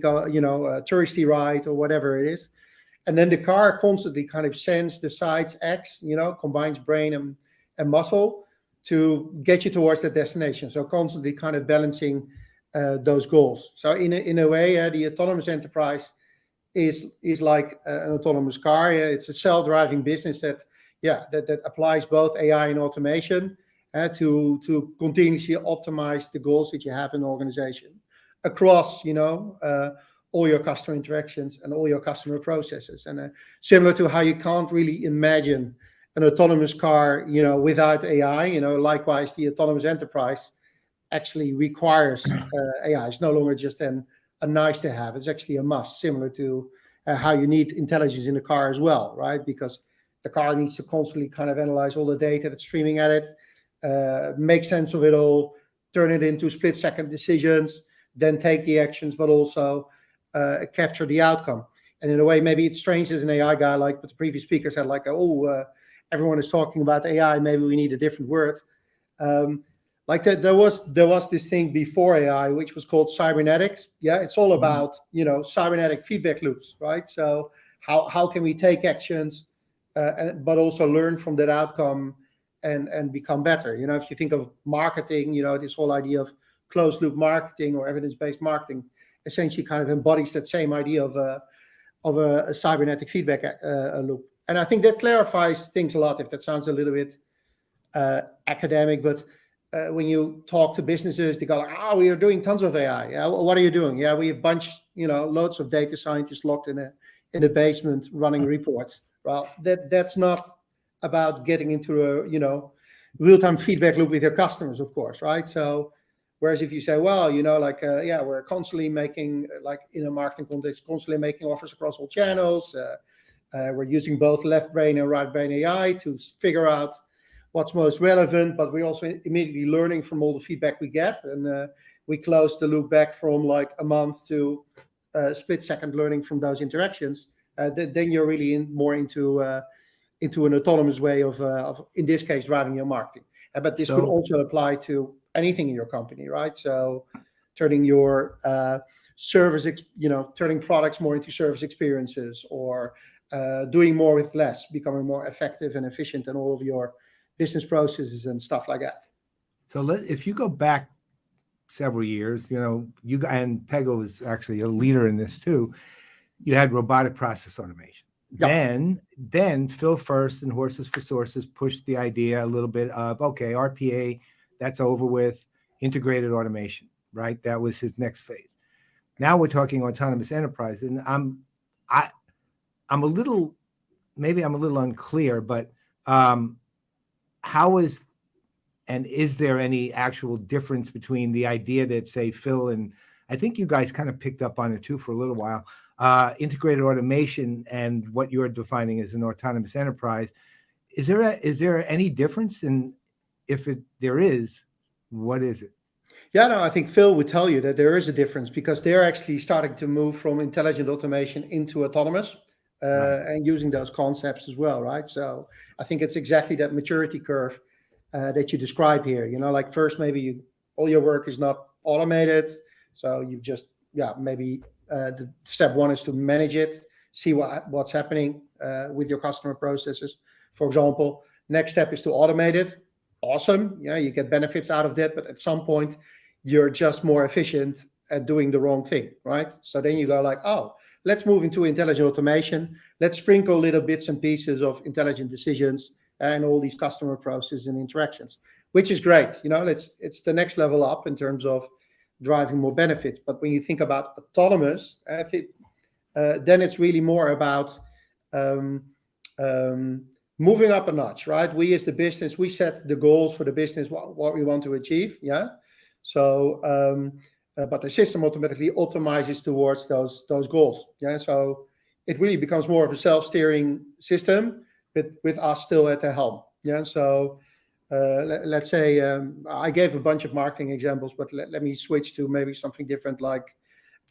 touristy ride, or whatever it is. And then the car constantly kind of sends, decides, acts, combines brain and muscle to get you towards that destination. So constantly kind of balancing those goals. So in a way, the autonomous enterprise is like an autonomous car. It's a self-driving business that applies both AI and automation to continuously optimize the goals that you have in the organization across, all your customer interactions and all your customer processes. And similar to how you can't really imagine an autonomous car, without AI, likewise, the autonomous enterprise actually requires AI. It's no longer just a nice to have. It's actually a must, similar to how you need intelligence in the car as well, right? Because the car needs to constantly kind of analyze all the data that's streaming at it, make sense of it all, turn it into split-second decisions, then take the actions, but also capture the outcome. And in a way, maybe it's strange as an AI guy, like what the previous speaker said, like, everyone is talking about AI, maybe we need a different word. There was this thing before AI, which was called cybernetics. Yeah, it's all about, cybernetic feedback loops, right? So how can we take actions, but also learn from that outcome and become better? If you think of marketing, this whole idea of closed loop marketing or evidence-based marketing essentially kind of embodies that same idea of a cybernetic feedback loop. And I think that clarifies things a lot, if that sounds a little bit academic, but when you talk to businesses, they go like, we are doing tons of AI. Yeah, what are you doing? Yeah, we have loads of data scientists locked in a basement running reports. Well, that's not about getting into a real-time feedback loop with your customers, of course, right? So whereas if you say, well, we're constantly making, like in a marketing context, constantly making offers across all channels. We're using both left brain and right brain AI to figure out what's most relevant, but we're also immediately learning from all the feedback we get. And we close the loop back from like a month to split-second learning from those interactions. Then you're really more into an autonomous way of in this case, driving your marketing. But this could also apply to anything in your company, right? So turning your turning products more into service experiences, or doing more with less, becoming more effective and efficient in all of your business processes and stuff like that. So if you go back several years, you and Pega was actually a leader in this too. You had robotic process automation. Yep. Then Phil First and Horses for Sources pushed the idea a little bit of, okay, RPA, that's over with, integrated automation, right? That was his next phase. Now we're talking autonomous enterprise, and I'm a little unclear, but how is there any actual difference between the idea that, say, Phil and I think you guys kind of picked up on it too for a little while, integrated automation and what you're defining as an autonomous enterprise? Is there any difference? And if there is, what is it? Yeah, no, I think Phil would tell you that there is a difference, because they're actually starting to move from intelligent automation into autonomous. And using those concepts as well, right? So I think it's exactly that maturity curve that you describe here. Like first, maybe all your work is not automated, so you just maybe the step one is to manage it, see what's happening with your customer processes, for example. Next step is to automate it. Awesome, you get benefits out of that, but at some point you're just more efficient at doing the wrong thing, right? So then you go like, let's move into intelligent automation. Let's sprinkle little bits and pieces of intelligent decisions and all these customer processes and interactions, which is great. It's the next level up in terms of driving more benefits. But when you think about autonomous, I think then it's really more about moving up a notch, right? We as the business, we set the goals for the business, what we want to achieve. Yeah. So, but the system automatically optimizes towards those goals. Yeah, so it really becomes more of a self-steering system, but with us still at the helm. Yeah, so let's say I gave a bunch of marketing examples, but let me switch to maybe something different, like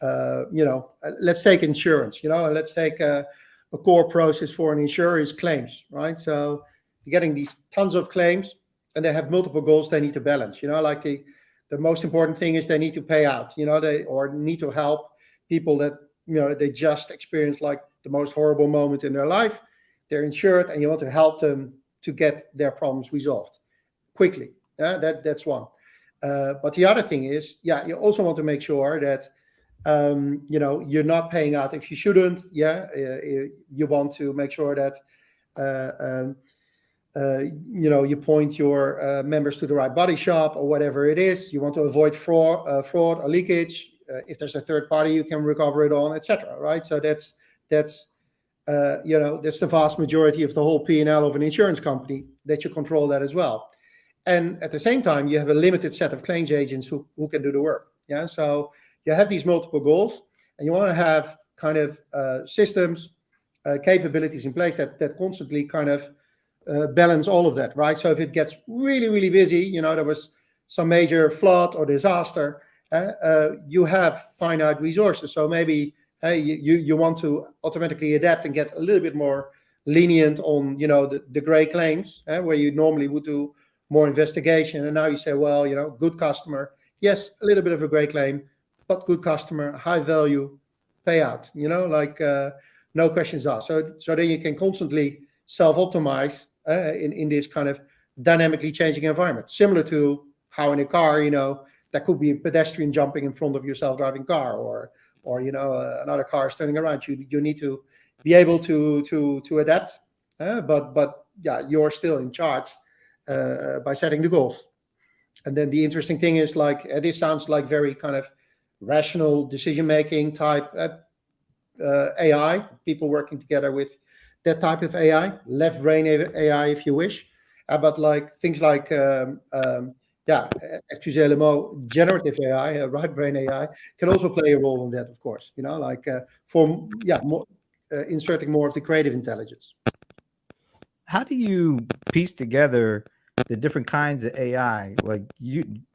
let's take insurance. Let's take a core process for an insurer is claims, right? So you're getting these tons of claims, and they have multiple goals they need to balance. Like the most important thing is they need to pay out. They need to help people that they just experienced like the most horrible moment in their life. They're insured, and you want to help them to get their problems resolved quickly. That's one. But the other thing is, you also want to make sure that you're not paying out if you shouldn't. You want to make sure that you point your members to the right body shop or whatever it is. You want to avoid fraud or leakage. If there's a third party, you can recover it on, etc. Right? So that's the vast majority of the whole P&L of an insurance company, that you control that as well. And at the same time, you have a limited set of claims agents who can do the work. So you have these multiple goals, and you want to have kind of systems, capabilities in place that constantly kind of balance all of that, right? So if it gets really, really busy, there was some major flood or disaster, you have finite resources. So maybe you want to automatically adapt and get a little bit more lenient on, the gray claims, where you normally would do more investigation. And now you say, well, good customer, yes, a little bit of a gray claim, but good customer, high value, payout, no questions asked. So then you can constantly self-optimize in this kind of dynamically changing environment, similar to how in a car, that could be a pedestrian jumping in front of your self-driving car, or another car is turning around. You need to be able to adapt, but you're still in charge by setting the goals. And then the interesting thing is, like, this sounds like very kind of rational decision-making type AI, people working together with that type of AI, left brain AI, if you wish. But like things like, excusez le mot, generative AI, right brain AI, can also play a role in that, of course, inserting more of the creative intelligence. How do you piece together the different kinds of AI? Like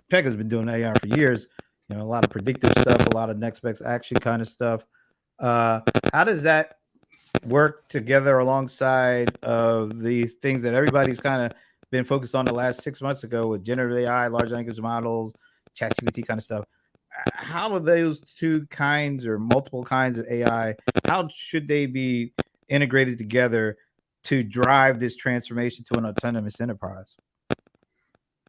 Pega's been doing AI for years, a lot of predictive stuff, a lot of next best action kind of stuff. How does that work together alongside of these things that everybody's kind of been focused on the last 6 months ago with generative AI, large language models, ChatGPT kind of stuff? How are those two kinds or multiple kinds of AI, how should they be integrated together to drive this transformation to an autonomous enterprise?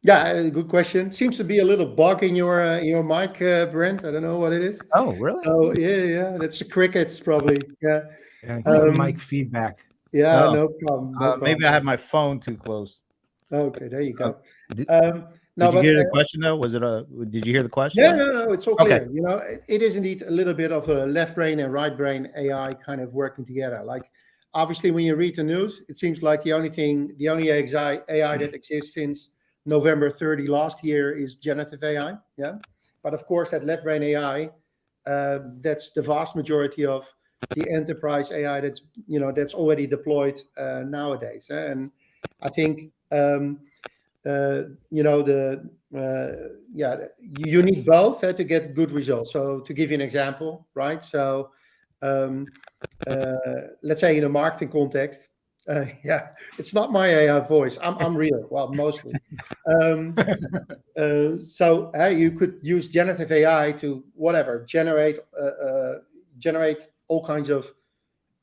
Yeah, good question. Seems to be a little bug in your mic, Brent. I don't know what it is. Oh, really? Oh, yeah. That's the crickets, probably. Yeah. Mic feedback. Yeah, no problem. Maybe I have my phone too close. Okay, there you go. Did you hear the question though? Did you hear the question? Yeah, no, it's all clear. Okay. It is indeed a little bit of a left brain and right brain AI kind of working together. Like, obviously, when you read the news, it seems like the only AI that exists since November 30 last year is generative AI. Yeah, but of course, that left brain AI, that's the vast majority of the enterprise AI that's already deployed nowadays. And I think you need both to get good results. So to give you an example, right? So let's say in a marketing context, it's not my AI voice. I'm real. Well, mostly. So you could use generative AI to generate all kinds of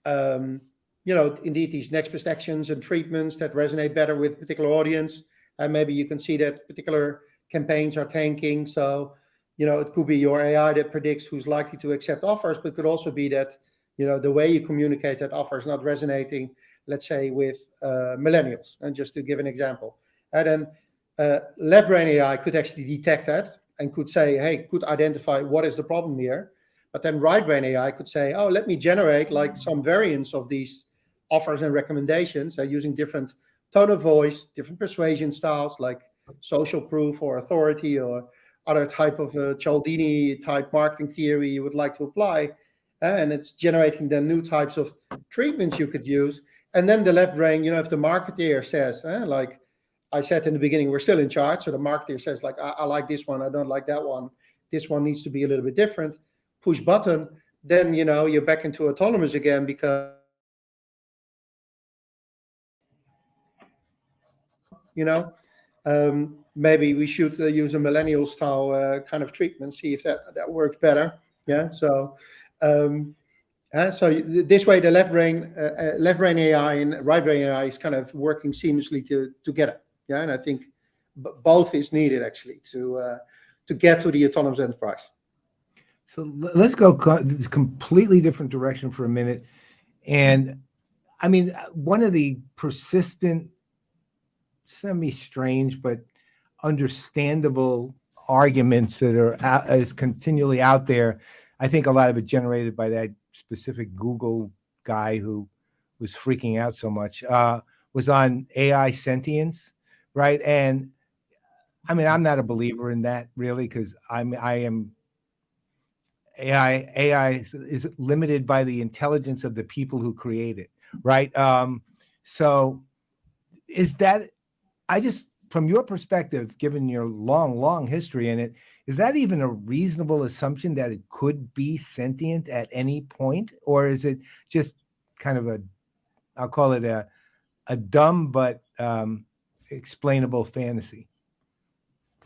indeed these next best actions and treatments that resonate better with a particular audience. And maybe you can see that particular campaigns are tanking. So it could be your AI that predicts who's likely to accept offers, but it could also be that the way you communicate that offer is not resonating, let's say, with millennials. And just to give an example, and then left brain AI could actually detect that and could say, hey, could identify what is the problem here. But then right brain AI could say, oh, let me generate like some variants of these offers and recommendations using different tone of voice, different persuasion styles like social proof or authority or other type of Cialdini type marketing theory you would like to apply. And it's generating then new types of treatments you could use. And then the left brain, if the marketer says, I said in the beginning, we're still in charge. So the marketer says like, I like this one, I don't like that one. This one needs to be a little bit different. Push button, then you're back into autonomous again because maybe we should use a millennial style kind of treatment, see if that works better. Yeah. So so this way, the left brain AI and right brain AI is kind of working seamlessly together. Yeah, and I think both is needed actually to get to the autonomous enterprise. So let's go completely different direction for a minute. And I mean, one of the persistent, semi-strange, but understandable arguments that is continually out there, I think a lot of it generated by that specific Google guy who was freaking out so much, was on AI sentience, right? And I mean, I'm not a believer in that really, because I am AI is limited by the intelligence of the people who create it, right? So is that, from your perspective, given your long history in it, is that even a reasonable assumption that it could be sentient at any point? Or is it just kind of I'll call it a dumb but explainable fantasy?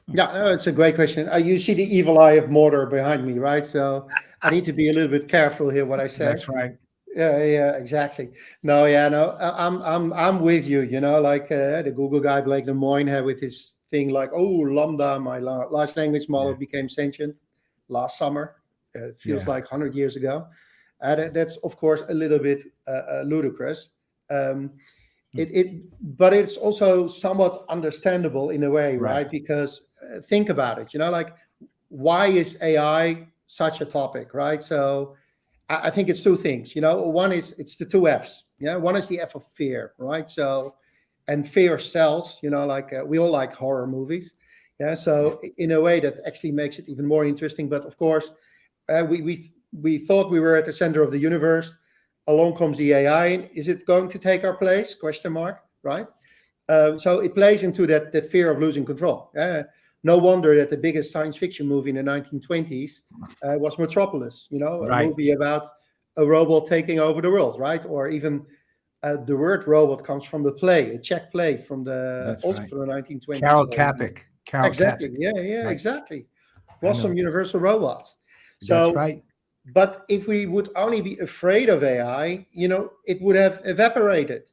Yeah, no, it's a great question. You see the evil eye of Mordor behind me, right? So I need to be a little bit careful here what I say. That's right. Yeah, exactly. No, I'm with you. Like the Google guy Blake Lemoine had with his thing, like, oh, Lambda, my large language model became sentient last summer. It feels like 100 years ago. That's of course a little bit ludicrous. But it's also somewhat understandable in a way, right? Because think about it, like, why is AI such a topic, right? So I think it's two things, one is it's the two F's. Yeah. One is the F of fear, right? So, and fear sells, like we all like horror movies. Yeah. So in a way that actually makes it even more interesting. But of course, we thought we were at the center of the universe. Along comes the AI. Is it going to take our place? Question mark, right? So it plays into that fear of losing control. No wonder that the biggest science fiction movie in the 1920s was Metropolis, a movie about a robot taking over the world, right? Or even the word robot comes from the play, a Czech play from the 1920s. Karel Čapek. Exactly. Čapek. Yeah, exactly. Was some universal robots. So, that's right. But if we would only be afraid of AI, it would have evaporated.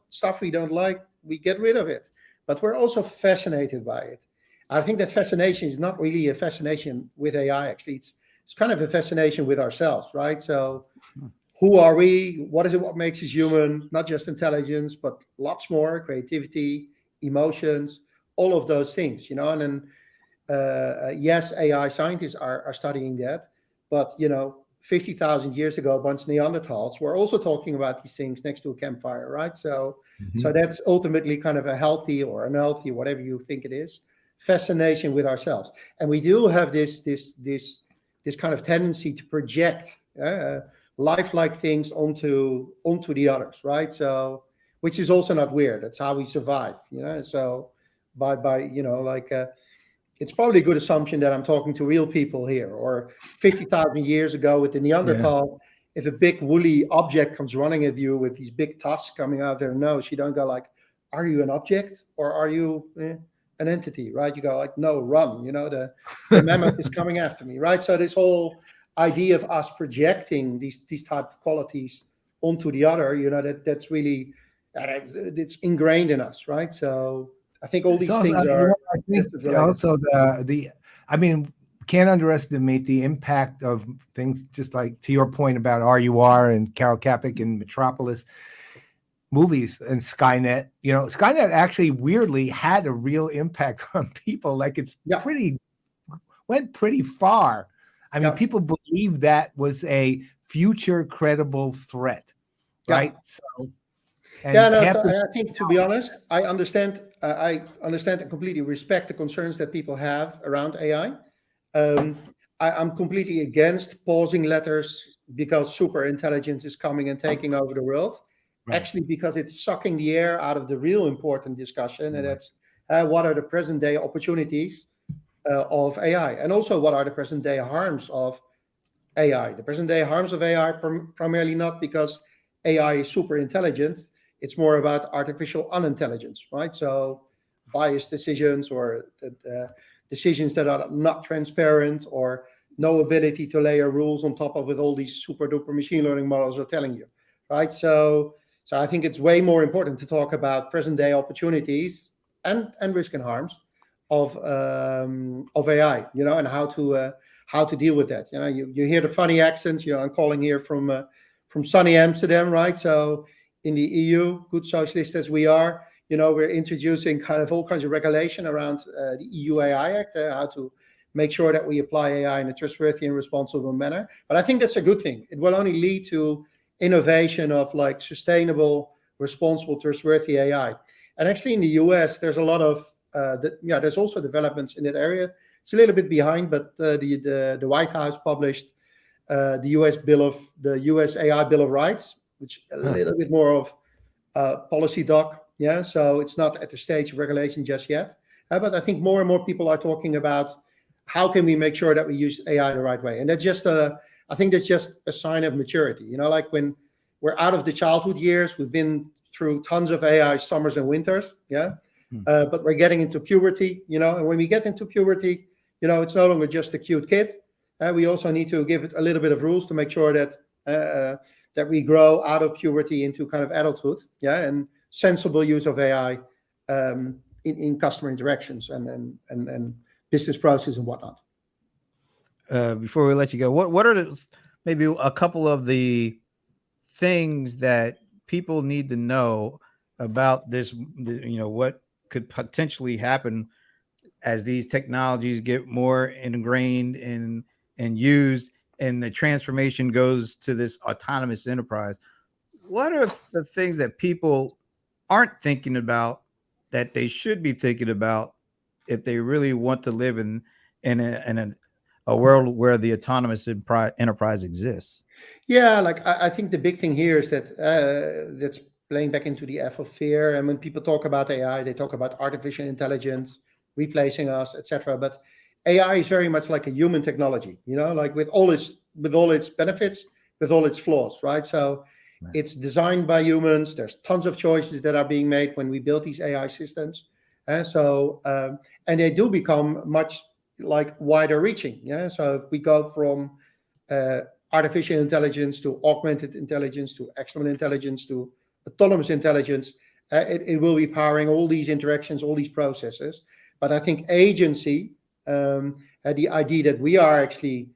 Stuff we don't like, we get rid of it. But we're also fascinated by it. I think that fascination is not really a fascination with AI, actually. It's kind of a fascination with ourselves, right? So who are we? What is it? What makes us human? Not just intelligence, but lots more, creativity, emotions, all of those things, And then, yes, AI scientists are studying that. But, 50,000 years ago, a bunch of Neanderthals were also talking about these things next to a campfire, right? So, so that's ultimately kind of a healthy or unhealthy, whatever you think it is, fascination with ourselves. And we do have this kind of tendency to project lifelike things onto the others, right? So, which is also not weird. That's how we survive, So by it's probably a good assumption that I'm talking to real people here. Or 50,000 years ago with the Neanderthal, if a big woolly object comes running at you with these big tusks coming out of their nose, you don't go like, are you an object or are you an entity, right? You go like, no, run, the mammoth is coming after me, right? So this whole idea of us projecting these type of qualities onto the other, that's really, it's ingrained in us, right? So I think all these things are. I think also can't underestimate the impact of things just like to your point about RUR and Karel Čapek and Metropolis movies and Skynet. Skynet actually weirdly had a real impact on people. Like went pretty far. I mean, people believe that was a future credible threat, right? So. I think, to be honest, I understand and completely respect the concerns that people have around AI. I'm completely against pausing letters because super intelligence is coming and taking over the world. Right. Actually, because it's sucking the air out of the real important discussion, and that's what are the present day opportunities of AI, and also what are the present day harms of AI. The present day harms of AI primarily not because AI is super intelligent. It's more about artificial unintelligence, right? So biased decisions, or decisions that are not transparent, or no ability to layer rules on top of what all these super duper machine learning models are telling you, right? So I think it's way more important to talk about present day opportunities and risk and harms of AI, and how to deal with that. You hear the funny accent. I'm calling here from sunny Amsterdam, right? So in the EU, good socialist as we are, we're introducing kind of all kinds of regulation around the EU AI Act, how to make sure that we apply AI in a trustworthy and responsible manner. But I think that's a good thing. It will only lead to innovation of like sustainable, responsible, trustworthy AI. And actually in the US, there's a lot of, there's also developments in that area. It's a little bit behind, but the White House published the US AI Bill of Rights, which a little bit more of policy doc. Yeah, so it's not at the stage of regulation just yet. But I think more and more people are talking about how can we make sure that we use AI the right way. And that's just I think that's just a sign of maturity. Like when we're out of the childhood years, we've been through tons of AI summers and winters. Yeah. But we're getting into puberty, and when we get into puberty, it's no longer just a cute kid. We also need to give it a little bit of rules to make sure that that we grow out of puberty into kind of adulthood. Yeah. And sensible use of AI in customer interactions and business processes and whatnot. Before we let you go, what are maybe a couple of the things that people need to know about this? What could potentially happen as these technologies get more ingrained and used, and the transformation goes to this autonomous enterprise. What are the things that people aren't thinking about that they should be thinking about if they really want to live in a world where the autonomous enterprise exists? Yeah, like I think the big thing here is that that's playing back into the F of fear. And when people talk about AI, they talk about artificial intelligence replacing us, etc. But AI is very much like a human technology, like with all its benefits, with all its flaws, right? So it's designed by humans. There's tons of choices that are being made when we build these AI systems, and they do become much like wider reaching. Yeah, so if we go from artificial intelligence to augmented intelligence to external intelligence to autonomous intelligence, it will be powering all these interactions, all these processes. But I think agency, the idea that we are actually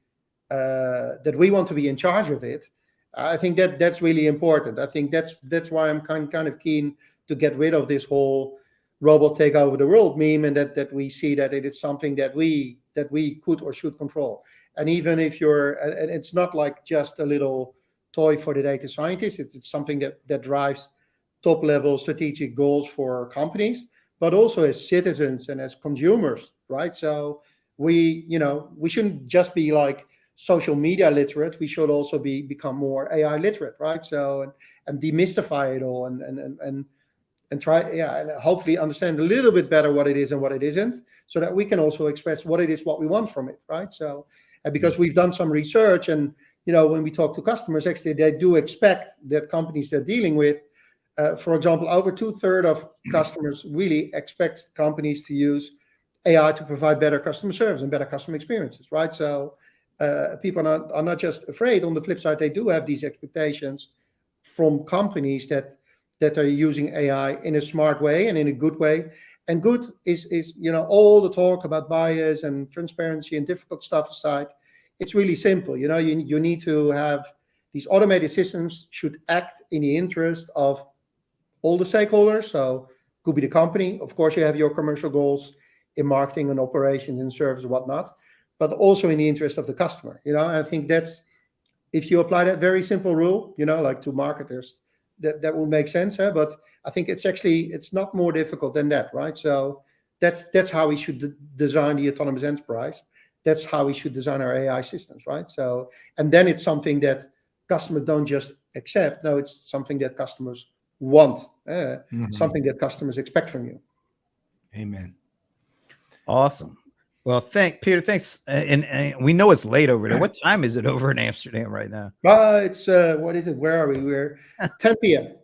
that we want to be in charge of it, I think that's really important. I think that's why I'm kind of keen to get rid of this whole robot take over the world meme, and that we see that it is something that we could or should control. And even if it's not like just a little toy for the data scientists, it's something that drives top level strategic goals for companies, but also as citizens and as consumers, right? So we shouldn't just be like social media literate. We should also become more AI literate, right? So and demystify it all and try, and hopefully understand a little bit better what it is and what it isn't, so that we can also express what it is, what we want from it, right? So because we've done some research, and when we talk to customers, actually they do expect that companies they're dealing with, for example, over 2/3 of customers really expect companies to use AI to provide better customer service and better customer experiences, right? So people are not just afraid. On the flip side, they do have these expectations from companies that are using AI in a smart way and in a good way. And good is all the talk about bias and transparency and difficult stuff aside, it's really simple. You need to have these automated systems should act in the interest of all the stakeholders. So could be the company. Of course, you have your commercial goals in marketing and operations and service and whatnot, but also in the interest of the customer. I think that's, if you apply that very simple rule, like to marketers, that will make sense. But I think it's not more difficult than that, right? So that's how we should design the autonomous enterprise. That's how we should design our AI systems, right? So, and then it's something that customers don't just accept. No, it's something that customers want, something that customers expect from you. Amen. Awesome. Well, Peter. Thanks. And we know it's late over there. What time is it over in Amsterdam right now? It's what is it? Where are we? We're 10 p.m.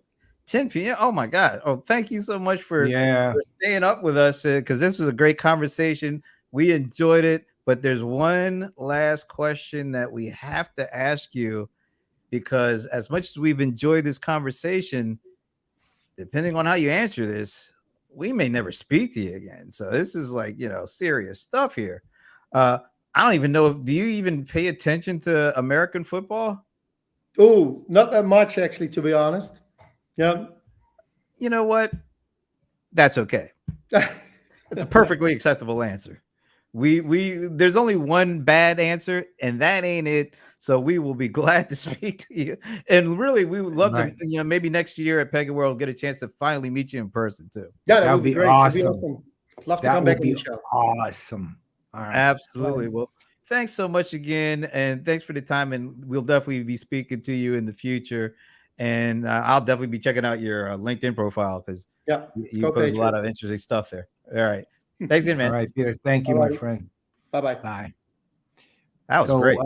10 p.m. Oh my God. Oh, thank you so much for Yeah. staying up with us, because this was a great conversation. We enjoyed it, but there's one last question that we have to ask you, because as much as we've enjoyed this conversation, depending on how you answer this, we may never speak to you again. So this is like, serious stuff here. I don't even know. Do you even pay attention to American football? Oh, not that much, actually, to be honest. Yeah. You know what? That's okay. It's a perfectly acceptable answer. There's only one bad answer, and that ain't it. So we will be glad to speak to you. And really, we would love to, maybe next year at Pega World, get a chance to finally meet you in person too. Yeah, that would be great. Awesome. Love to come back on the show. Awesome. All right. Absolutely. Well, thanks so much again, and thanks for the time. And we'll definitely be speaking to you in the future. And I'll definitely be checking out your LinkedIn profile, because you post a lot of interesting stuff there. All right. Thanks again, man. All right, Peter. Thank you, my friend. Bye-bye. Bye. That was great.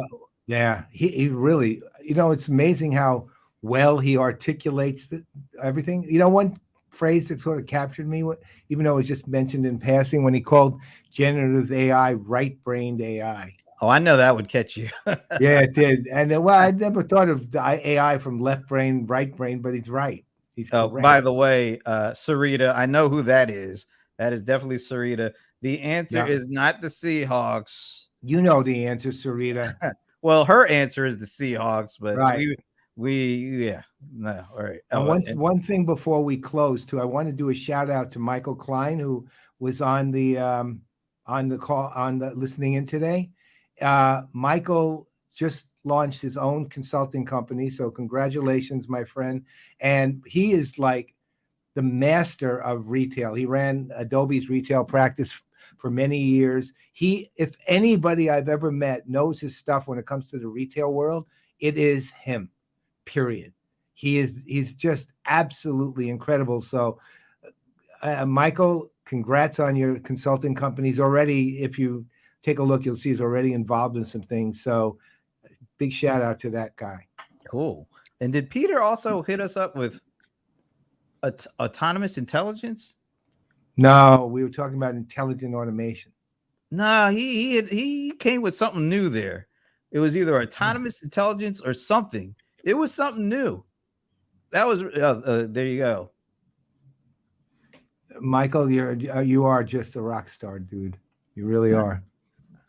Yeah, he really, it's amazing how well he articulates everything. One phrase that sort of captured me, even though it was just mentioned in passing, when he called generative AI right-brained AI. Oh, I know that would catch you. Yeah, it did. And I never thought of the AI from left brain, right brain, but he's right. He's correct. By the way, Sarita, I know who that is. That is definitely Sarita. The answer is not the Seahawks. You know the answer, Sarita. Well, her answer is the Seahawks, but no. All right. And one thing before we close too, I want to do a shout out to Michael Klein, who was on the call, listening in today. Michael just launched his own consulting company, so congratulations, my friend. And he is like the master of retail. He ran Adobe's retail practice for many years. If anybody I've ever met knows his stuff when it comes to the retail world, it is him, period. He's just absolutely incredible. So Michael, congrats on your consulting companies already. If you take a look, you'll see he's already involved in some things. So big shout out to that guy. Cool. And did Peter also hit us up with autonomous intelligence? No, we were talking about intelligent automation. No, he came with something new there. It was either autonomous intelligence or something. It was something new. That was there you go. Michael, you are just a rock star, dude. You really are.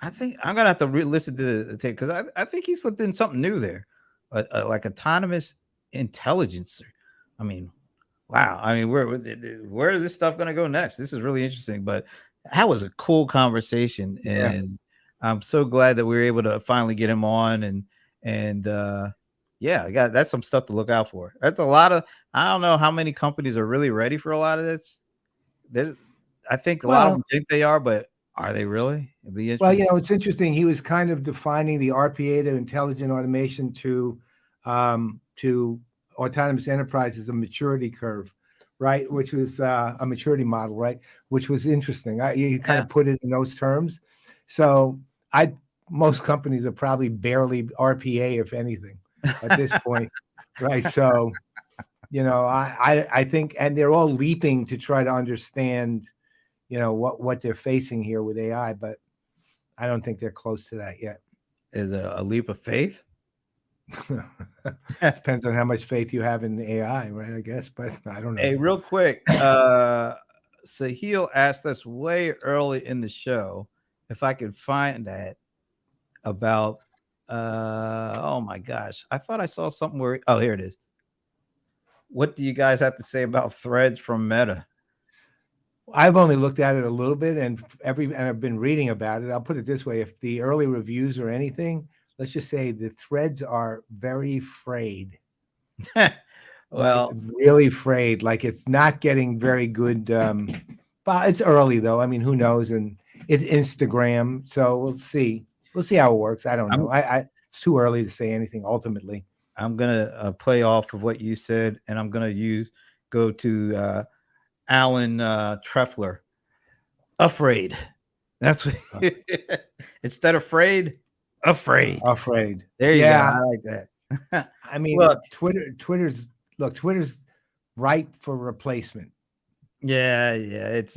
I think I'm gonna have to listen to the tape, because I think he slipped in something new there, like autonomous intelligence. I mean, wow. I mean, where is this stuff gonna go next? This is really interesting. But that was a cool conversation, and I'm so glad that we were able to finally get him on. And that's some stuff to look out for. That's a lot of. I don't know how many companies are really ready for a lot of this. I think a lot of them think they are, but are they really? Well, it's interesting. He was kind of defining the RPA to intelligent automation to autonomous enterprise as a maturity curve, right? Which was a maturity model, right? Which was interesting. You kind of put it in those terms. So most companies are probably barely RPA, if anything, at this point, right? So, I think, and they're all leaping to try to understand, what they're facing here with AI, but I don't think they're close to that yet. Is it a leap of faith? Depends on how much faith you have in the AI, right? I guess, but I don't know. Hey, real quick, Sahil asked us way early in the show if I could find that about. Oh my gosh, I thought I saw something where. Oh, here it is. What do you guys have to say about threads from Meta? I've only looked at it a little bit, and I've been reading about it. I'll put it this way: if the early reviews or anything, let's just say the threads are very frayed. Well, really frayed. Like it's not getting very good. But it's early though. I mean, who knows? And it's Instagram, so we'll see. We'll see how it works. I don't know. It's too early to say anything. Ultimately, I'm gonna play off of what you said, and I'm gonna go to Alan Treffler. afraid. That's what instead of afraid, afraid. Afraid. There you Yeah. go. I like that. I mean, Look. Twitter's ripe for replacement. Yeah, it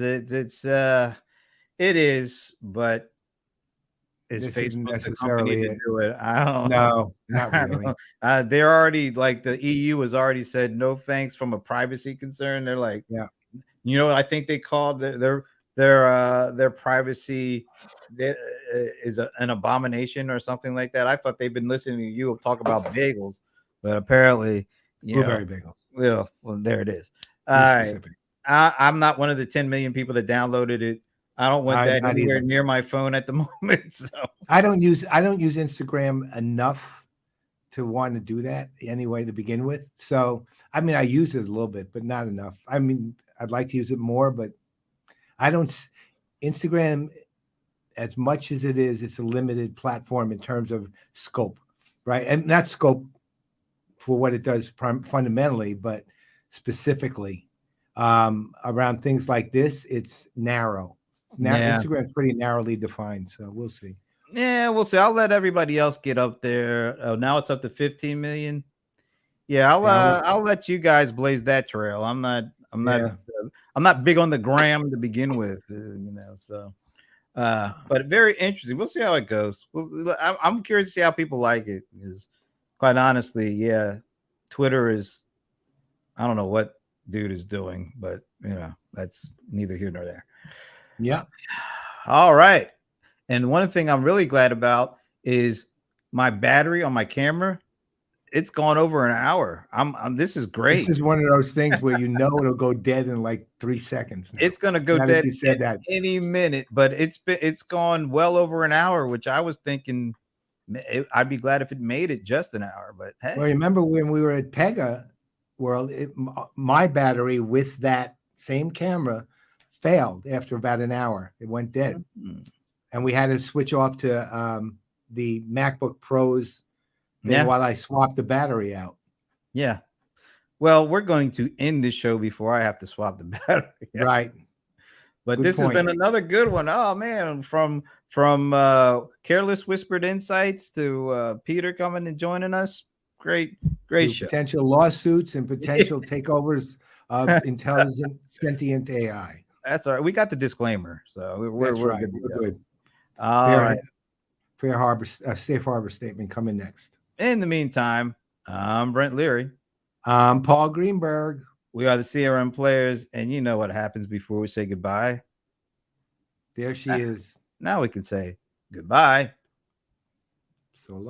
is, but is This isn't Facebook the company necessarily to it. do it? I don't No, know. not I really. don't- they're already like the EU has already said no thanks from a privacy concern. They're like, Yeah. You know what I think they called their privacy is an abomination or something like that. I thought they've been listening to you talk about bagels, but apparently, Blueberry bagels. Well, there it is. Be All right. specific. I'm not one of the 10 million people that downloaded it. I don't want that not anywhere either. near my phone at the moment. So I don't use Instagram enough to want to do that anyway to begin with. So I mean, I use it a little bit, but not enough. I mean, I'd like to use it more, but I don't. Instagram, as much as it is, it's a limited platform in terms of scope, right? And not scope for what it does fundamentally, but specifically around things like this, it's narrow. Now Instagram's pretty narrowly defined, so we'll see. Yeah, we'll see. I'll let everybody else get up there. Oh, now it's up to 15 million. Yeah, I'll let you guys blaze that trail. I'm not big on the gram to begin with, so but very interesting. We'll see how it goes. I'm curious to see how people like it, because quite honestly, yeah, Twitter is, I don't know what dude is doing, but that's neither here nor there. Yeah. All right. And one thing I'm really glad about is my battery on my camera. It's gone over an hour. This is great. This is one of those things where it'll go dead in like 3 seconds. Now. It's gonna go dead any minute, but it's gone well over an hour, which I was thinking I'd be glad if it made it just an hour. But hey, well, remember when we were at Pega World, my battery with that same camera failed after about an hour. It went dead, and we had to switch off to the MacBook Pros. While I swapped the battery out. Yeah. Well, we're going to end the show before I have to swap the battery. Right. But this has been another good one. Oh man, from Careless Whispered Insights to Peter coming and joining us. Great show. Potential lawsuits and potential takeovers of intelligent sentient AI. That's all right. We got the disclaimer, so we're right. good. We're good. All right. Fair harbor, safe harbor statement coming next. In the meantime, I'm Brent Leary. I'm Paul Greenberg. We are the CRM Players, and you know what happens before we say goodbye. There she is. Now we can say goodbye. So long.